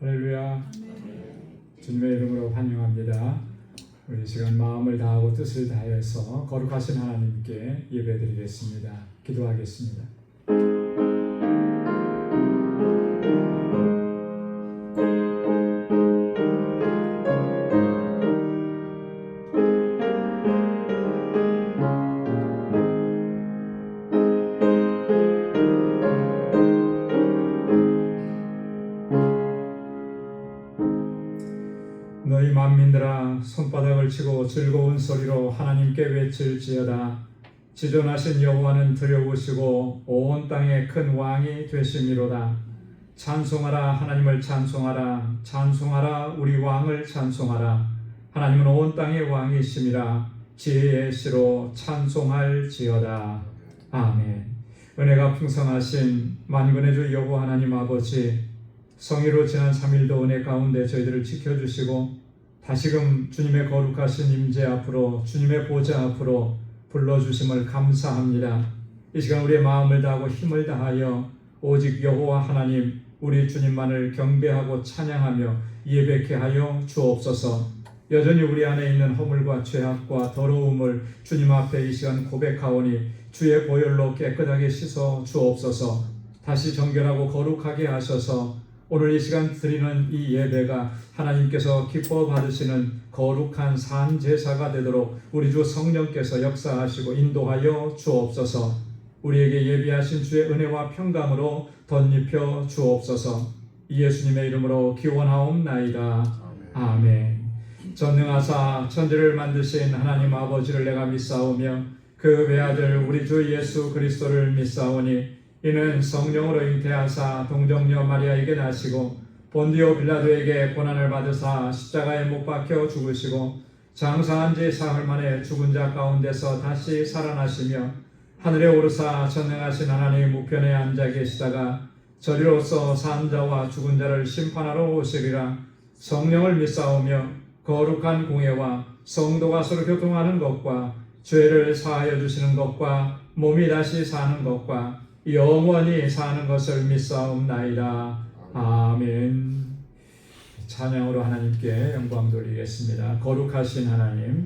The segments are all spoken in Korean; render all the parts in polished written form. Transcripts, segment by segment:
할렐루야. 주님의 이름으로 환영합니다. 우리 이 시간 마음을 다하고 뜻을 다해서 거룩하신 하나님께 예배드리겠습니다. 기도하겠습니다. 너희 만민들아 손바닥을 치고 즐거운 소리로 하나님께 외칠지어다. 지존하신 여호와는 두려우시고 온 땅의 큰 왕이 되심이로다. 찬송하라, 하나님을 찬송하라. 찬송하라, 우리 왕을 찬송하라. 하나님은 온 땅의 왕이심이라. 지혜의 시로 찬송할지어다. 아멘. 은혜가 풍성하신 만군의 주 여호와 하나님 아버지, 성의로 지난 3일도 은혜 가운데 저희들을 지켜주시고 다시금 주님의 거룩하신 임재 앞으로, 주님의 보좌 앞으로 불러주심을 감사합니다. 이 시간 우리의 마음을 다하고 힘을 다하여 오직 여호와 하나님 우리 주님만을 경배하고 찬양하며 예배케 하여 주옵소서. 여전히 우리 안에 있는 허물과 죄악과 더러움을 주님 앞에 이 시간 고백하오니 주의 보혈로 깨끗하게 씻어 주옵소서. 다시 정결하고 거룩하게 하셔서 오늘 이 시간 드리는 이 예배가 하나님께서 기뻐 받으시는 거룩한 산 제사가 되도록 우리 주 성령께서 역사하시고 인도하여 주옵소서. 우리에게 예비하신 주의 은혜와 평강으로 덧입혀 주옵소서. 예수님의 이름으로 기원하옵나이다. 아멘. 전능하사 천지를 만드신 하나님 아버지를 내가 믿사오며 그 외아들 우리 주 예수 그리스도를 믿사오니 이는 성령으로 잉태하사 동정녀 마리아에게 나시고 본디오 빌라도에게 고난을 받으사 십자가에 못 박혀 죽으시고 장사한 지 사흘 만에 죽은 자 가운데서 다시 살아나시며 하늘에 오르사 전능하신 하나님의 우편에 앉아 계시다가 저리로서 산 자와 죽은 자를 심판하러 오시리라. 성령을 믿사오며 거룩한 공예와 성도가 서로 교통하는 것과 죄를 사하여 주시는 것과 몸이 다시 사는 것과 영원히 사는 것을 믿사옵나이다. 아멘. 찬양으로 하나님께 영광 돌리겠습니다. 거룩하신 하나님,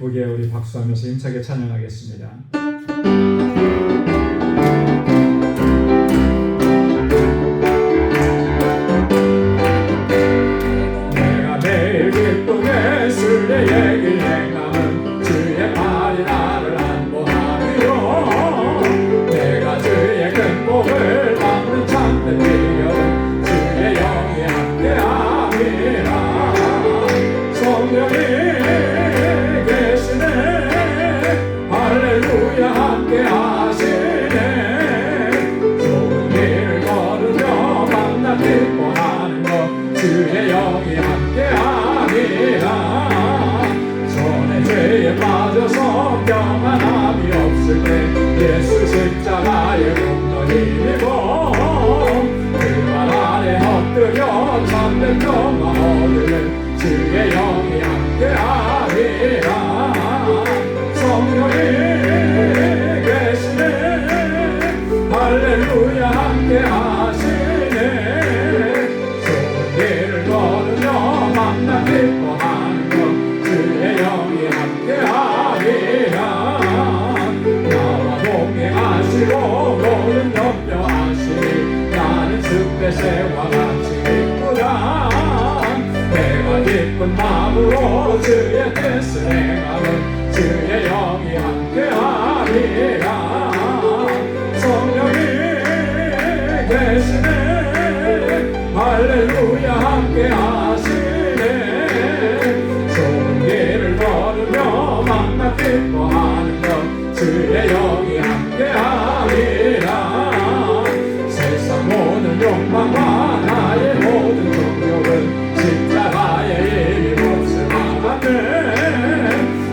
기쁘게 우리 박수하면서 힘차게 찬양하겠습니다. 내가 매일 기쁘게 술의 얘기 행함은 주의 팔이 나를 안보하리요. 내가 주의 큰 복을 받는 참된 비결은 주의 영이 함께함이라. 성령이 계시네. 할렐루야 함께하시네. 좋은 길을 걸으며 만나 기뻐하는 것 주의 영이 함께함이라. 손에 죄에 빠져서 평안함이 없을 때 예수 십자가의 공로 힘입어 그 말 아래 엎드려 참된 평화 얻으는 주의 영이 함께하리라. 성령이 계시네. 할렐루야 함께하시네. 좋은 길을 걸으며 만나 기뻐하는 것 주의 영이 함께하리라. 나와 동행하시고 모든 염려하시니 나는 숲의 새와 같이 기쁘다. 내가 기쁜 마음으로 주의 뜻을 행하면 주의 영이 함께하리라. 성령이 계시네. 할렐루야 함께하시네. 좋은 길을 걸으며 만나 기뻐하는 것 주의 영이 함께하리라. 세상 모든 욕망과 나의 모든 종욕은 십자가의 일이 몫을 막았네.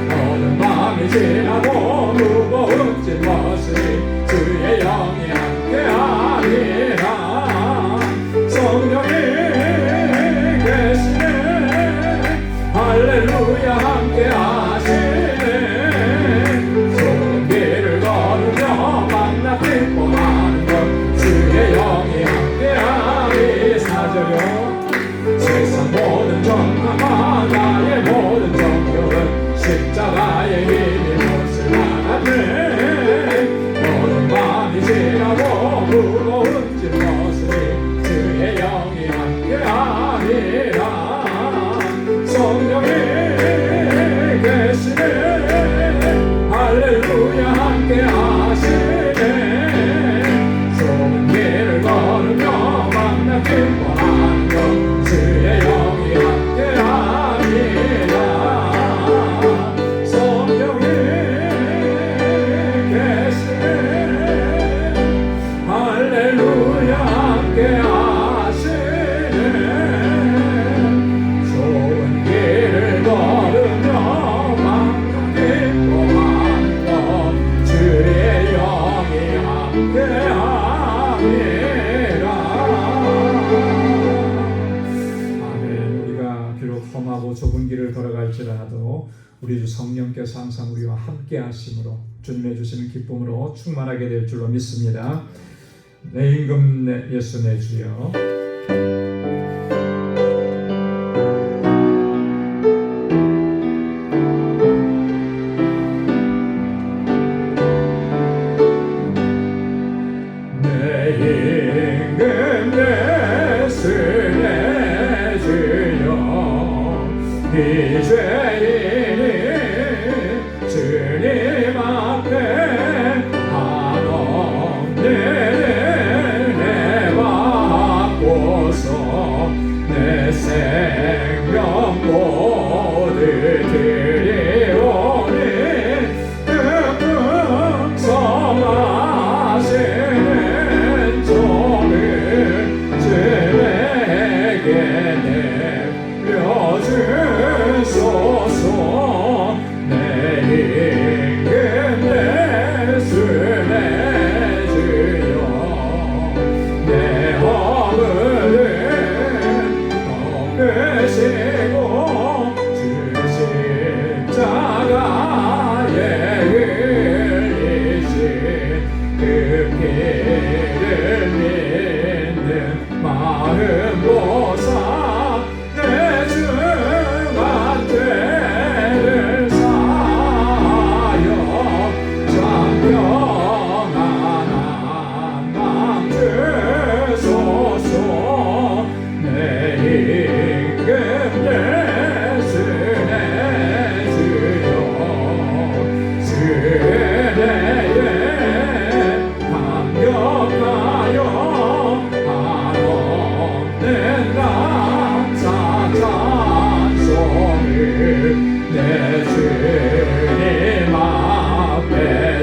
모든 마음이 지나고 무거운 짊어지니 주의 영이 함께하리라. 성령이 계시네. 할렐루야 함께하시네. 좋은 길을 걸으며 만나 기뻐하는 것 주의 영이 함께하리. 4절요. 세상 모든 정망과 나의 모든 정욕은 십자가의 힘이 몫을 막았네. 모든 마음이 지나고 무거운 짊어지니 주의 영이 함께하리라. 성령이 계시네. 할렐루야 함께하시네. 좋은 길을 걸으며 만나 기뻐하는 것 주의 영이 함께하리라. 성령이 계시네. 할렐루야 함께하시네. 좋은 길을 걸으며 만나 기뻐하는 것 주의 영이 함께하리라. 아멘. 우리가 비록 험하고 좁은 길을 걸어갈지라도 우리 주 성령께서 항상 우리와 함께 하심으로 주님의 주시는 기쁨으로 충만하게 될 줄로 믿습니다. 내 임금 내 예수 내 주여. 내 임금 예수 내 주여. 이 죄인이 주님 앞에 한없는 은혜 받고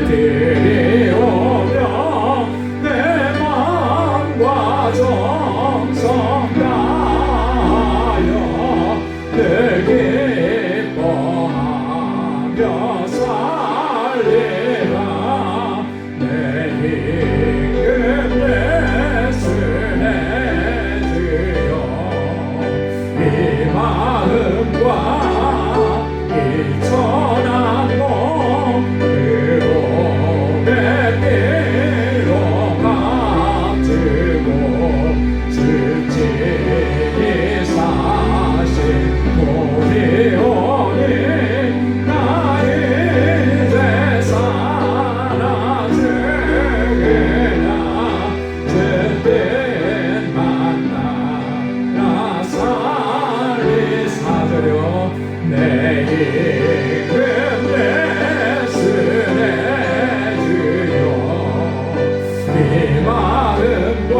드리오며 내 마음과 정성 다하여 늘 기뻐하며 살리라. 내 임금 예수의 주여 이 마음과 이 천한 몸 그로 뱉기로 값지고 즉진히 사신 우리 오니 나 이제 살아주겠나. 주뜻 만나라 살리 사주려 내 임금 예수의 주여 이 마음과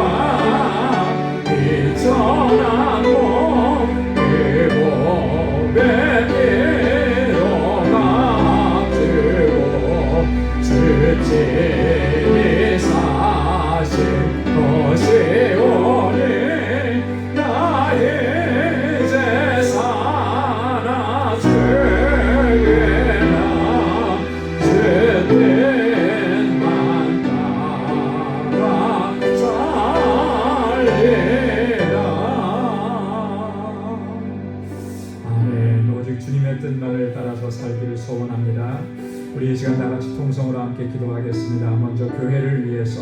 이 천한 몸 그 몸에 값주고 즉진히 사신 것이 오니 나 이제 살아주겠나. 주뜻만 따라 살리라. 아멘. 오직 주님의 뜻만을 따라서 살기를 소원합니다. 우리 이 시간 다같이 통성으로 함께 기도하겠습니다. 먼저 교회를 위해서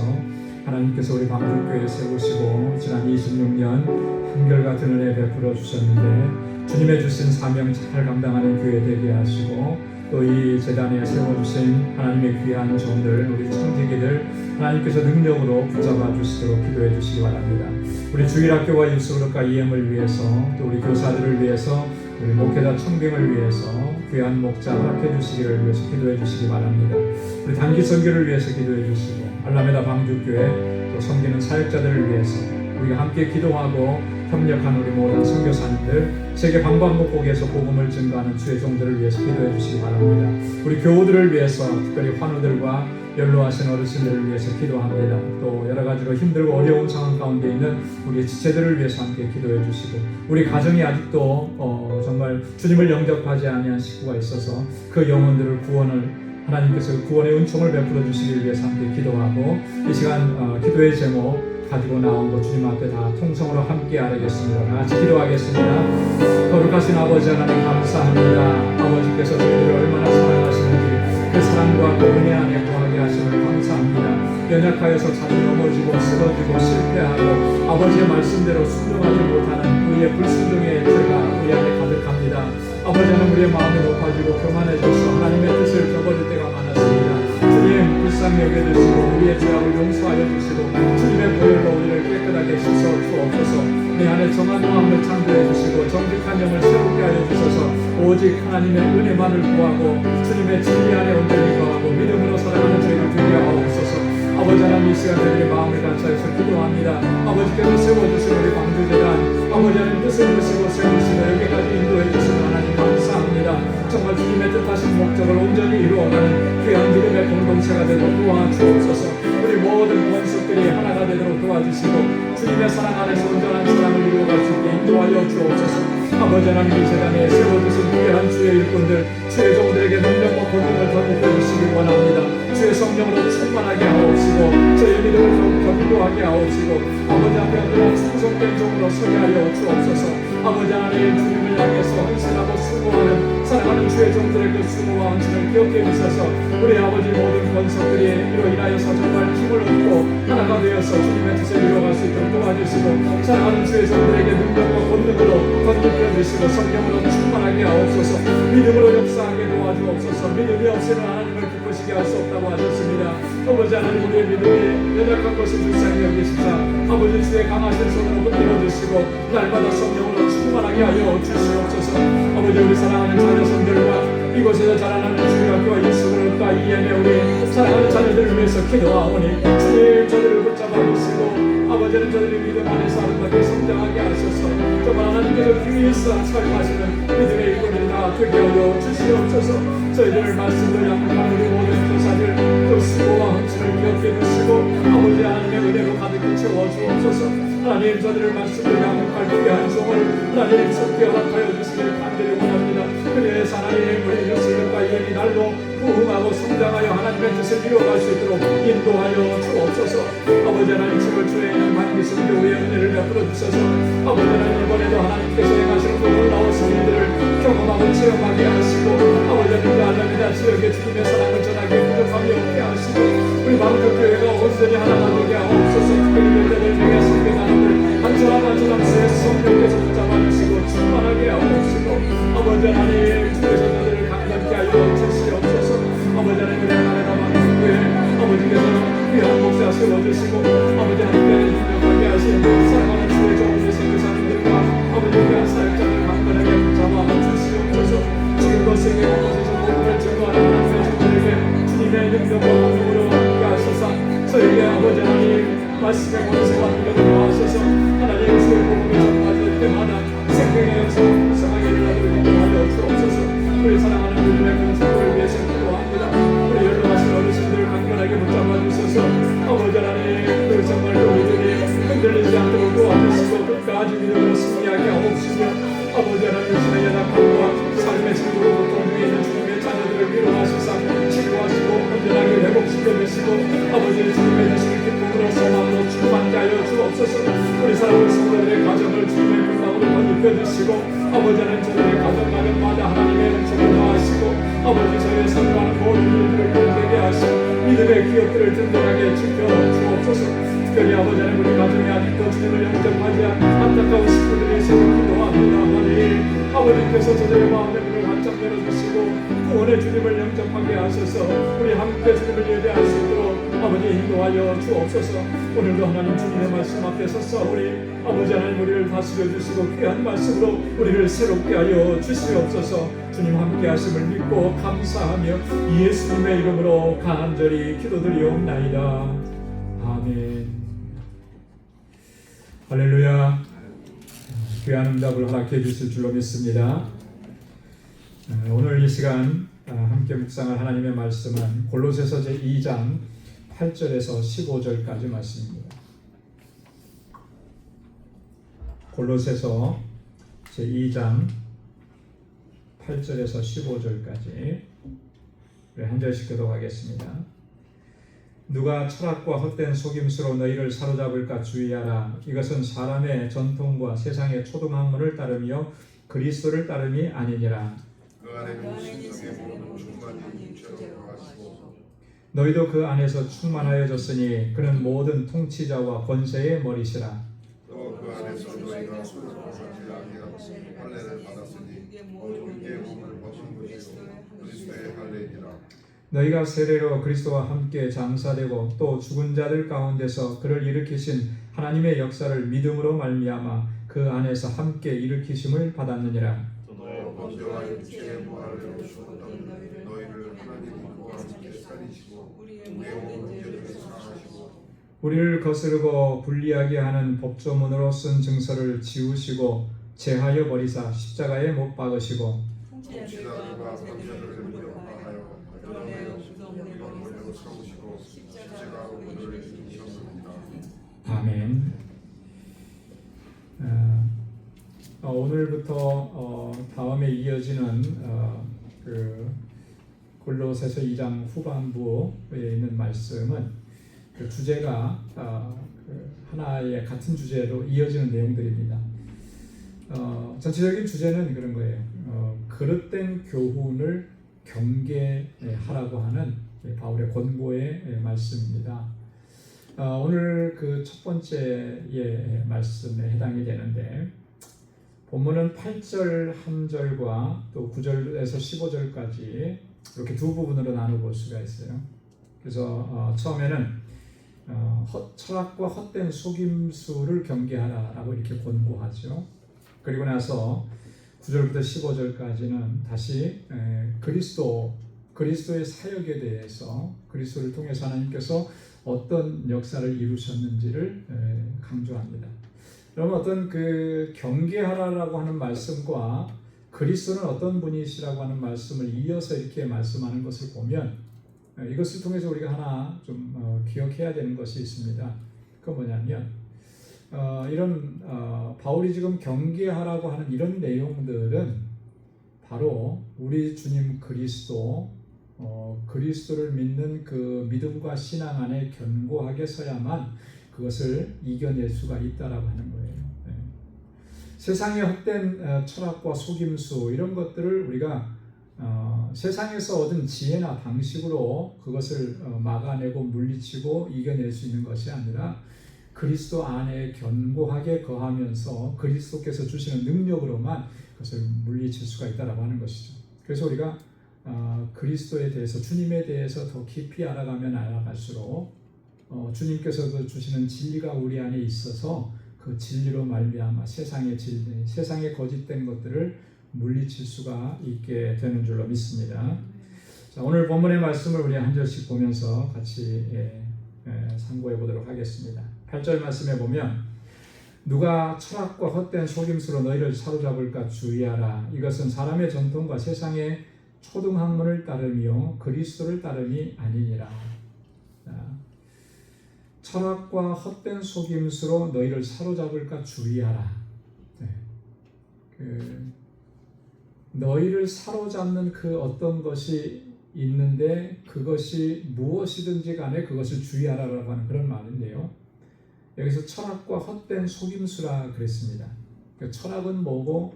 하나님께서 우리 방주교회 세우시고 지난 26년 한결같은 은혜 베풀어 주셨는데 주님의 주신 사명 잘 감당하는 교회 되게 하시고 또 이 재단에 세워주신 하나님의 귀한 종들 우리 청지기들 하나님께서 능력으로 붙잡아 주시도록 기도해 주시기 바랍니다. 우리 주일학교와 유스그룹과 EM을 위해서 또 우리 교사들을 위해서 우리 목회자 청빙을 위해서 귀한 목자 허락해 주시기를 위해서 기도해 주시기 바랍니다. 우리 단기 선교를 위해서 기도해 주시고 알라메다 방주교회 또 섬기는 사역자들을 위해서 우리가 함께 기도하고 협력한 우리 모든 선교사님들 세계 방방곡곡에서 복음을 증거하는 주의 종들을 위해서 기도해 주시기 바랍니다. 우리 교우들을 위해서 특별히 환우들과 연로하신 어르신들을 위해서 기도합니다. 또 여러 가지로 힘들고 어려운 상황 가운데 있는 우리 지체들을 위해서 함께 기도해 주시고 우리 가정이 아직도 정말 주님을 영접하지 아니한 식구가 있어서 그 영혼들을 하나님께서 구원의 은총을 베풀어 주시기 위해서 함께 기도하고 이 시간 기도의 제목 가지고 나온 것 주님 앞에 다 통성으로 함께 아뢰겠습니다. 다 같이 기도하겠습니다. 거룩하신 아버지 하나님 감사합니다. 아버지께서 저희들을 얼마나 사랑하시는지 그 사랑과 그 은혜 안에 거하게 하심을 감사합니다. 연약하여서 자주 넘어지고 쓰러지고 실패하고 아버지의 말씀대로 순종하지 못하는 우리의 불순종의 죄가 우리 안에 가득합니다. 아버지 하나님 우리의 마음이 높아지고 교만해져서 하나님의 뜻을 저버릴 때가 많았습니다. 주님 불쌍히 여겨주시고 우리의 죄악을 용서하여 주시고 주님의 보혈로 우리를 깨끗하게 씻어 주옵소서. 내 안에 정한 마음을 창조해 주시고 정직한 영을 새롭게 하여 주셔서 오직 하나님의 은혜만을 구하고 주님의 진리 안에 온전히 거하고 믿음으로 살아가는 저희를 되게 하옵소서. 아버지 하나님 이 시간 저희들의 마음을 감사해서 기도합니다. 아버지께서 세워주신 우리 방주재단 아버지 하나님 뜻을 주시고 세우시고 여기까지 인도해 주시는 하나님 감사합니다. 정말 주님의 뜻하신 목적을 온전히 이루어가는 귀한 믿음의 공동체가 되도록 도와주옵소서. 우리 모든 권속들이 하나가 되도록 도와주시고 주님의 사랑 안에서 온전한 사랑을 이루어갈 수 있게 인도하여 주옵소서. 아버지 하나님 이 재단에 세워주신 귀한 주의 일꾼들 주의 종들에게 능력과 권능을 덧입혀 주시기 원합니다. 주의 성령으로 충만하게 하옵시고 저의 믿음을 견고하게 하옵시고 아버지 앞에 언제나 충성된 종으로 서게 하여 주옵소서. 아버지 하나님 주님을 향해서 헌신하고 수고하는 사랑하는 주의 종들의 그 수고와 헌신을 기억해 주셔서 우리 아버지 모든 권속들이 이로 인하여서 정말 힘을 얻고 하나가 되어서 주님의 뜻을 이루어갈 수 있도록 도와주시고 사랑하는 주의 종들에게 능력과 권능으로 덧입혀 주시고 성령으로 충만하게 하옵소서. 믿음으로 역사하게 도와주옵소서. 믿음이 없이는 하나님을 기쁘시게 할 수 없다고 하셨습니다. 아버지 하나님 우리의 믿음이 연약한 것을 불쌍히 여기시사 아버지 주의 강하신 손으로 흔들어 주시고 날마다 성령으로 충만하게 하여 주시옵소서. 아버지 우리 사랑하는 자녀손들과 이곳에서 자라나는 주일학교와 유스그룹과 EM의 우리 사랑하는 자녀들을 위해서 기도하오니 주님 저들을 붙잡아 주시고 아버지는 저들이 믿음 안에서 아름답게 성장하게 하셔서 정말 하나님께서 귀에서 사용하시는 믿음의 일꾼들이 다 되게 하여 주시옵소서. 저희들을 말씀을 양육하는 우리 모든 교사들 또 하나님 저들을 말씀을 양육할 귀한 종을 하나님 속히 허락하여 주시길 간절히 원합니다. 그래서 하나님 우리 유스들과 예비 날로 부흥하고 성장하여 하나님의 뜻을 이루어갈 수 있도록 인도하여 주옵소서. 아버지 하나님 지금 주의 한기성 교회의 은혜를 베풀어 주셔서 아버지 하나님 이번에도 하나님께서 행하시는 그 놀라운 승리들을 경험하고 체험하게 하시고 아버지 하나님 알라미다 지역에 주님의 사랑을 전하게 부족함이 없게 하시고 우리 마음교회가 온전히 하나가 되게 하옵소서. 특별히 열대들 중에 성경하는들 한 사람 한 사람 새 성령께서 붙잡아주시고 충만하게 하옵시고 아버지 하나님 주께서 저들을 강건케 하여 주시옵소서. 아버지 하나님 우리 하나님 마음교회 아버지께서 귀한 목사 세워주시고 아버지 하나님께 유명하게 하신 사랑하는 주의 종 되신 그 사람들과 아버지 귀한 사역자들 강건하게 붙잡아 주시옵소서. 지금도 세계 곳곳에서 복음을 증거하는 하나님의 종들에게 주님의 능력과 감동으로 함께 하소서. 저에게 아버지 하나님 말씀의 권세와 능력을 하소서. 하나님 주의 복음을 전파할 때마다 생명의 역사와 성황의 일하도록 인도하여 주옵소서. 우리 사랑하는 주님의 권세를 위해서 기도합니다. 우리 연로하신 어르신들을 강건하게 붙잡아 주셔서 아버지 하나님 그 정말로 우리들이 흔들리지 않도록 도와주시고 끝까지 믿음으로 승리하게 하옵시며 아버지 하나님 주의 연약함과 삶의 진도로 고통 중에 있는 주님의 자녀들을 위로하시사 치료하시고 온전하게 회복시켜 주시고 아버지 주님의 주시는 기쁨으로 소망으로 충만케 하여 주옵소서. 우리 사랑하는 성도들의 가정을 주님의 평강으로 건입혀 주시고 아버지 하나님 저들의 가정마다 하나님의 은총을 더하시고 아버지 저희의 선거하는 모든 일들을 결되게 하시고 믿음의 기업들을 든든하게 지켜 주옵소서. 특별히 아버지 하나님 우리 가정에 아직도 주님을 영접하지 않은 안타까운 식구들이 있음을 기도합니다. 하나님 아버지께서 저들의 마음의 문을 활짝 열어주시고 구원의 주님을 영접하게 하셔서 우리 함께 주님을 예배할 수 있도록 아버지 인도하여 주옵소서. 오늘도 하나님 주님의 말씀 앞에 서서 우리 아버지 하나님 우리를 다스려 주시고 귀한 말씀으로 우리를 새롭게 하여 주시옵소서. 주님 함께 하심을 믿고 감사하며 예수님의 이름으로 간절히 기도드리옵나이다. 아멘. 할렐루야. 귀한 응답을 허락해 주실 줄로 믿습니다. 오늘 이 시간 함께 묵상할 하나님의 말씀은 골로새서 제2장 8절에서 15절까지 말씀입니다. 골로새서 제2장 8절에서 15절까지 한 절씩 교독하겠습니다. 누가 철학과 헛된 속임수로 너희를 사로잡을까 주의하라. 이것은 사람의 전통과 세상의 초등학문을 따르며 그리스도를 따름이 아니니라. 그 안에 계신 성의 모든 충만히 육체로 거하시고 너희도 그 안에서 충만하여졌으니 그는 모든 통치자와 권세의 머리시라. 또 그 안에서 너희가 서로 하지 아니하고 할례를 받았으니 모든 게 몸을 벗은 것이요 그리스도의 할례니라. 너희가 세례로 그리스도와 함께 장사되고 또 죽은 자들 가운데서 그를 일으키신 하나님의 역사를 믿음으로 말미암아 그 안에서 함께 일으키심을 받았느니라. 또 먼저와 육체의 부활을 이루셨던 너희를 하나님과 함께 살리시고 우리의 모든 죄를 사하시고 우리를 거스르고 불리하게 하는 법조문으로 쓴 증서를 지우시고 제하여 버리사 십자가에 못 박으시고 통치자들과 권세를 무력화하여 드러내어 우리가 원래로 세우시고 십자가 우리를 이기셨습니다. 아멘. 오늘부터 다음에 이어지는 그 골로새서 2장 후반부에 있는 말씀은 그 주제가 그 하나의 같은 주제로 이어지는 내용들입니다. 전체적인 주제는 그런 거예요. 그릇된 교훈을 경계하라고 하는 바울의 권고의 말씀입니다. 오늘 그 첫 번째의 말씀에 해당이 되는데 본문은 8절 1절과 또 9절에서 15절까지 이렇게 두 부분으로 나눠볼 수가 있어요. 그래서 처음에는 철학과 헛된 속임수를 경계하라라고 이렇게 권고하죠. 그리고 나서 9절부터 15절까지는 다시 그리스도의 사역에 대해서 그리스도를 통해서 하나님께서 어떤 역사를 이루셨는지를 강조합니다. 그러면 어떤 그 경계하라라고 하는 말씀과 그리스도는 어떤 분이시라고 하는 말씀을 이어서 이렇게 말씀하는 것을 보면 이것을 통해서 우리가 하나 좀 기억해야 되는 것이 있습니다. 그건 뭐냐면 이런 바울이 지금 경계하라고 하는 이런 내용들은 바로 우리 주님 그리스도 그리스도를 믿는 그 믿음과 신앙 안에 견고하게 서야만 그것을 이겨낼 수가 있다라고 하는 거예요. 네. 세상의 헛된 철학과 속임수 이런 것들을 우리가 세상에서 얻은 지혜나 방식으로 그것을 막아내고 물리치고 이겨낼 수 있는 것이 아니라 그리스도 안에 견고하게 거하면서 그리스도께서 주시는 능력으로만 그것을 물리칠 수가 있다라고 하는 것이죠. 그래서 우리가 그리스도에 대해서 주님에 대해서 더 깊이 알아가면 알아갈수록 주님께서도 주시는 진리가 우리 안에 있어서 그 진리로 말미암아 세상의 진리, 세상의 거짓된 것들을 물리칠 수가 있게 되는 줄로 믿습니다. 자, 오늘 본문의 말씀을 우리 한 절씩 보면서 같이 상고해 보도록 하겠습니다. 8절 말씀에 보면 누가 철학과 헛된 속임수로 너희를 사로잡을까 주의하라. 이것은 사람의 전통과 세상의 초등학문을 따름이요 그리스도를 따름이 아니니라. 자, 철학과 헛된 속임수로 너희를 사로잡을까 주의하라. 너희를 사로잡는 그 어떤 것이 있는데 그것이 무엇이든지 간에 그것을 주의하라라고 하는 그런 말인데요. 여기서 철학과 헛된 속임수라 그랬습니다. 그러니까 철학은 뭐고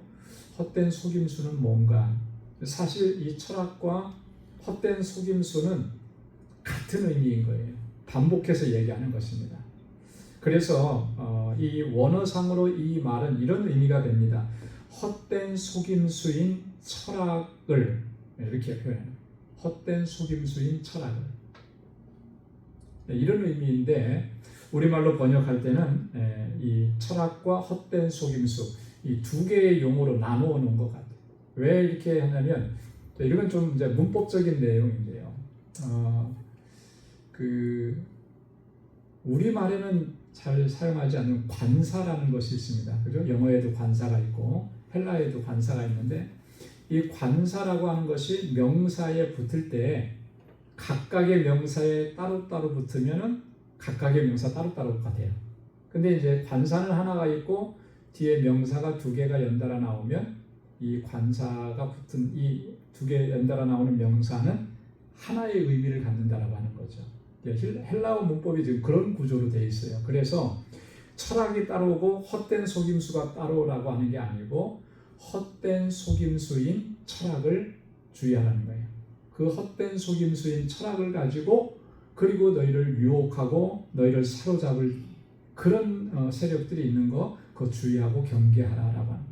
헛된 속임수는 뭔가? 사실 이 철학과 헛된 속임수는 같은 의미인 거예요. 반복해서 얘기하는 것입니다. 그래서 이 원어상으로 이 말은 이런 의미가 됩니다. 헛된 속임수인 철학을 이렇게 표현해요. 헛된 속임수인 철학을. 이런 의미인데 우리말로 번역할 때는 이 철학과 헛된 속임수 이 두 개의 용어로 나누어 놓은 것 같아요. 왜 이렇게 하냐면 이건 좀 이제 문법적인 내용인데요. 우리말에는 잘 사용하지 않는 관사라는 것이 있습니다. 그죠? 영어에도 관사가 있고 헬라에도 관사가 있는데 이 관사라고 하는 것이 명사에 붙을 때 각각의 명사에 따로따로 붙으면은 각각의 명사 따로따로가 돼요. 근데 이제 관사는 하나가 있고 뒤에 명사가 두 개가 연달아 나오면 이 관사가 붙은 이 두 개 연달아 나오는 명사는 하나의 의미를 갖는다라고 하는 거죠. 헬라어 문법이 지금 그런 구조로 되어 있어요. 그래서 철학이 따로고 헛된 속임수가 따로라고 하는 게 아니고 헛된 속임수인 철학을 주의하라는 거예요. 그 헛된 속임수인 철학을 가지고 그리고 너희를 유혹하고 너희를 사로잡을 그런 세력들이 있는 거 그거 주의하고 경계하라라고 합니다.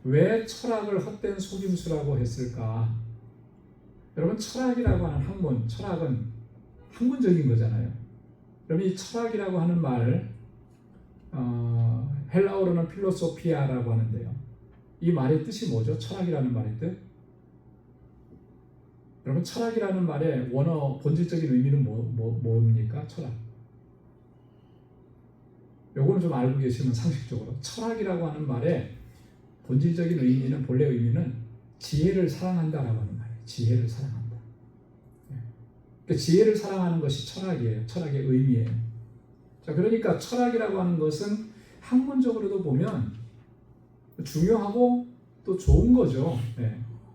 왜 철학을 헛된 속임수라고 했을까? 여러분 철학이라고 하는 학문, 철학은 학문적인 거잖아요. 여러분 이 철학이라고 하는 말 헬라어로는 필로소피아라고 하는데요. 이 말의 뜻이 뭐죠? 철학이라는 말의 뜻? 여러분 철학이라는 말의 원어 본질적인 의미는 뭡니까? 철학. 요거는 좀 알고 계시면 상식적으로 철학이라고 하는 말의 본질적인 의미는 본래 의미는 지혜를 사랑한다라고 하는 말이에요. 지혜를 사랑한다. 그러니까 지혜를 사랑하는 것이 철학이에요. 철학의 의미예요. 자, 그러니까 철학이라고 하는 것은 학문적으로도 보면 중요하고 또 좋은 거죠.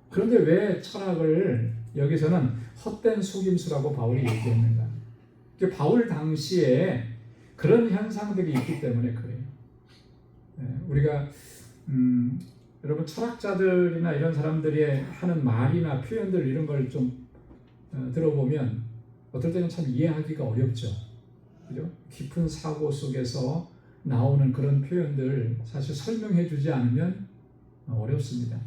그런데 왜 철학을 여기서는 헛된 속임수라고 바울이 얘기했는가? 바울 당시에 그런 현상들이 있기 때문에 그래요. 우리가 여러분 철학자들이나 이런 사람들이 하는 말이나 표현들 이런 걸 좀 들어보면 어떨 때는 참 이해하기가 어렵죠. 그죠? 깊은 사고 속에서 나오는 그런 표현들 사실 설명해 주지 않으면 어렵습니다.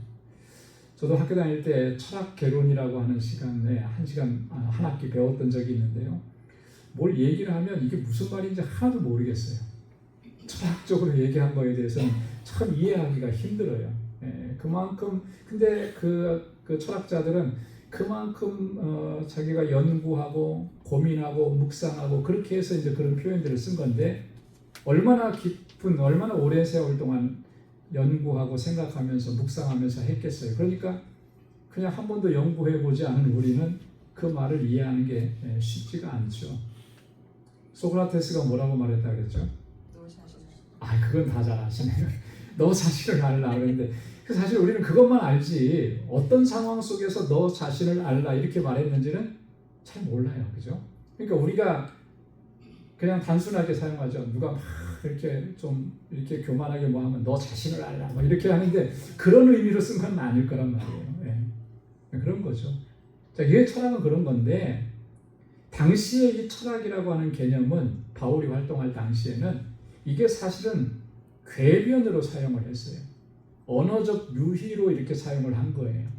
저도 학교 다닐 때 철학 개론이라고 하는 시간에 한 학기 배웠던 적이 있는데요. 뭘 얘기를 하면 이게 무슨 말인지 하나도 모르겠어요. 철학적으로 얘기한 거에 대해서는 참 이해하기가 힘들어요. 그만큼 근데 그 철학자들은 그만큼 자기가 연구하고 고민하고 묵상하고 그렇게 해서 이제 그런 표현들을 쓴 건데 얼마나 깊은 얼마나 오랜 세월 동안 연구하고 생각하면서 묵상하면서 했겠어요. 그러니까 그냥 한 번도 연구해보지 않은 우리는 그 말을 이해하는 게 쉽지가 않죠. 소크라테스가 뭐라고 말했다 그랬죠? 그건 다 잘 아시네. 너 자신을 알라 그랬는데 사실 우리는 그것만 알지 어떤 상황 속에서 너 자신을 알라 이렇게 말했는지는 잘 몰라요. 그죠? 그러니까 우리가 그냥 단순하게 사용하죠. 누가 막 이렇게 좀 이렇게 교만하게 뭐 하면 너 자신을 알라 막 이렇게 하는데 그런 의미로 쓴 건 아닐 거란 말이에요. 예. 그런 거죠. 자, 이게 철학은 그런 건데 당시에 이 철학이라고 하는 개념은 바울이 활동할 당시에는 이게 사실은 궤변으로 사용을 했어요. 언어적 유희로 이렇게 사용을 한 거예요.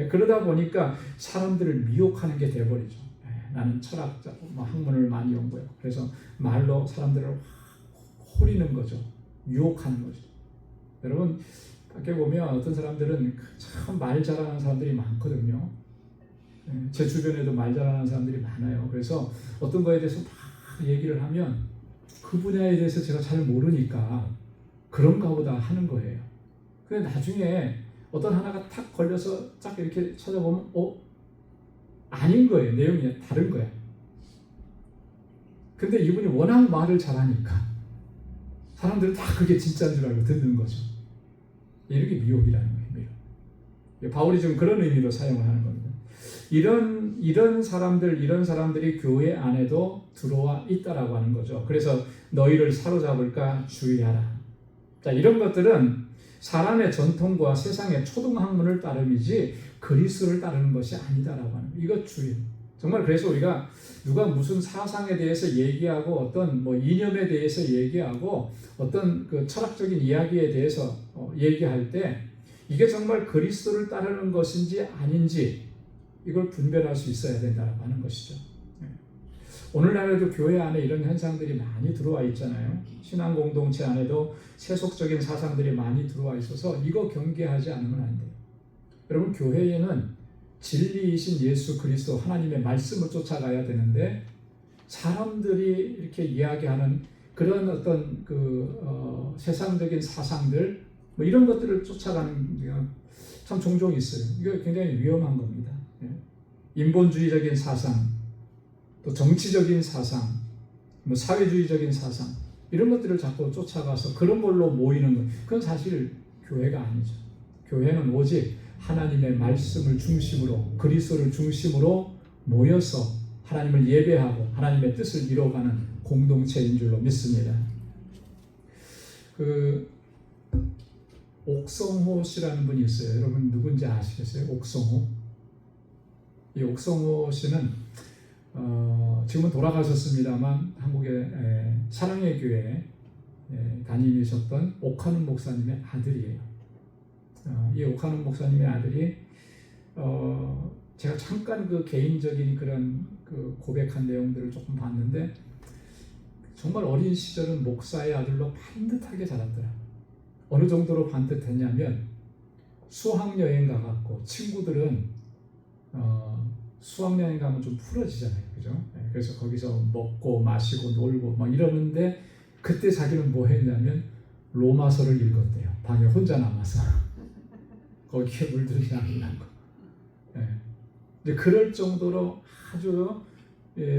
그러다 보니까 사람들을 미혹하는 게 돼버리죠. 나는 철학자, 학문을 많이 연구해요. 그래서 말로 사람들을 호리는 거죠. 유혹하는 거죠. 여러분 밖에 보면 어떤 사람들은 참 말 잘하는 사람들이 많거든요. 제 주변에도 말 잘하는 사람들이 많아요. 그래서 어떤 거에 대해서 막 얘기를 하면 그 분야에 대해서 제가 잘 모르니까 그런가 보다 하는 거예요. 근데 나중에 어떤 하나가 탁 걸려서 딱 이렇게 찾아보면 아닌 거예요. 내용이 다른 거야. 근데 이분이 워낙 말을 잘하니까 사람들은 다 그게 진짜인 줄 알고 듣는 거죠. 이게 미혹이라는 거예요. 미혹. 바울이 지금 그런 의미로 사용을 하는 겁니다. 이런 사람들이 교회 안에도 들어와 있다라고 하는 거죠. 그래서 너희를 사로잡을까 주의하라. 자, 이런 것들은 사람의 전통과 세상의 초등학문을 따름이지 그리스도를 따르는 것이 아니다라고 하는 거예요. 이거 주의. 정말 그래서 우리가 누가 무슨 사상에 대해서 얘기하고 어떤 이념에 대해서 얘기하고 어떤 그 철학적인 이야기에 대해서 얘기할 때 이게 정말 그리스도를 따르는 것인지 아닌지 이걸 분별할 수 있어야 된다고 하는 것이죠. 오늘날에도 교회 안에 이런 현상들이 많이 들어와 있잖아요. 신앙 공동체 안에도 세속적인 사상들이 많이 들어와 있어서 이거 경계하지 않으면 안 돼요. 여러분 교회에는 진리이신 예수 그리스도 하나님의 말씀을 쫓아가야 되는데 사람들이 이렇게 이야기하는 그런 어떤 세상적인 사상들 이런 것들을 쫓아가는 게 참 종종 있어요. 이거 굉장히 위험한 겁니다. 인본주의적인 사상, 또 정치적인 사상, 사회주의적인 사상 이런 것들을 자꾸 쫓아가서 그런 걸로 모이는 것, 그건 사실 교회가 아니죠. 교회는 오직 하나님의 말씀을 중심으로 그리스도를 중심으로 모여서 하나님을 예배하고 하나님의 뜻을 이뤄가는 공동체인 줄로 믿습니다. 옥성호 씨라는 분이 있어요. 여러분 누군지 아시겠어요? 옥성호. 이 옥성호 씨는 지금은 돌아가셨습니다만 한국의 사랑의 교회에 담임이셨던 옥하는 목사님의 아들이에요. 이 옥하는 목사님의 아들이 제가 잠깐 그 개인적인 그런 고백한 내용들을 조금 봤는데 정말 어린 시절은 목사의 아들로 반듯하게 자랐더라. 어느 정도로 반듯했냐면 수학여행 가갖고 친구들은 수학여행 가면 좀 풀어지잖아요. 그죠? 그래서 거기서 먹고 마시고 놀고 막 이러는데 그때 자기는 뭐 했냐면 로마서를 읽었대요. 방에 혼자 남아서. 거기에 물들이지 않는 거. 이제 그럴 정도로 아주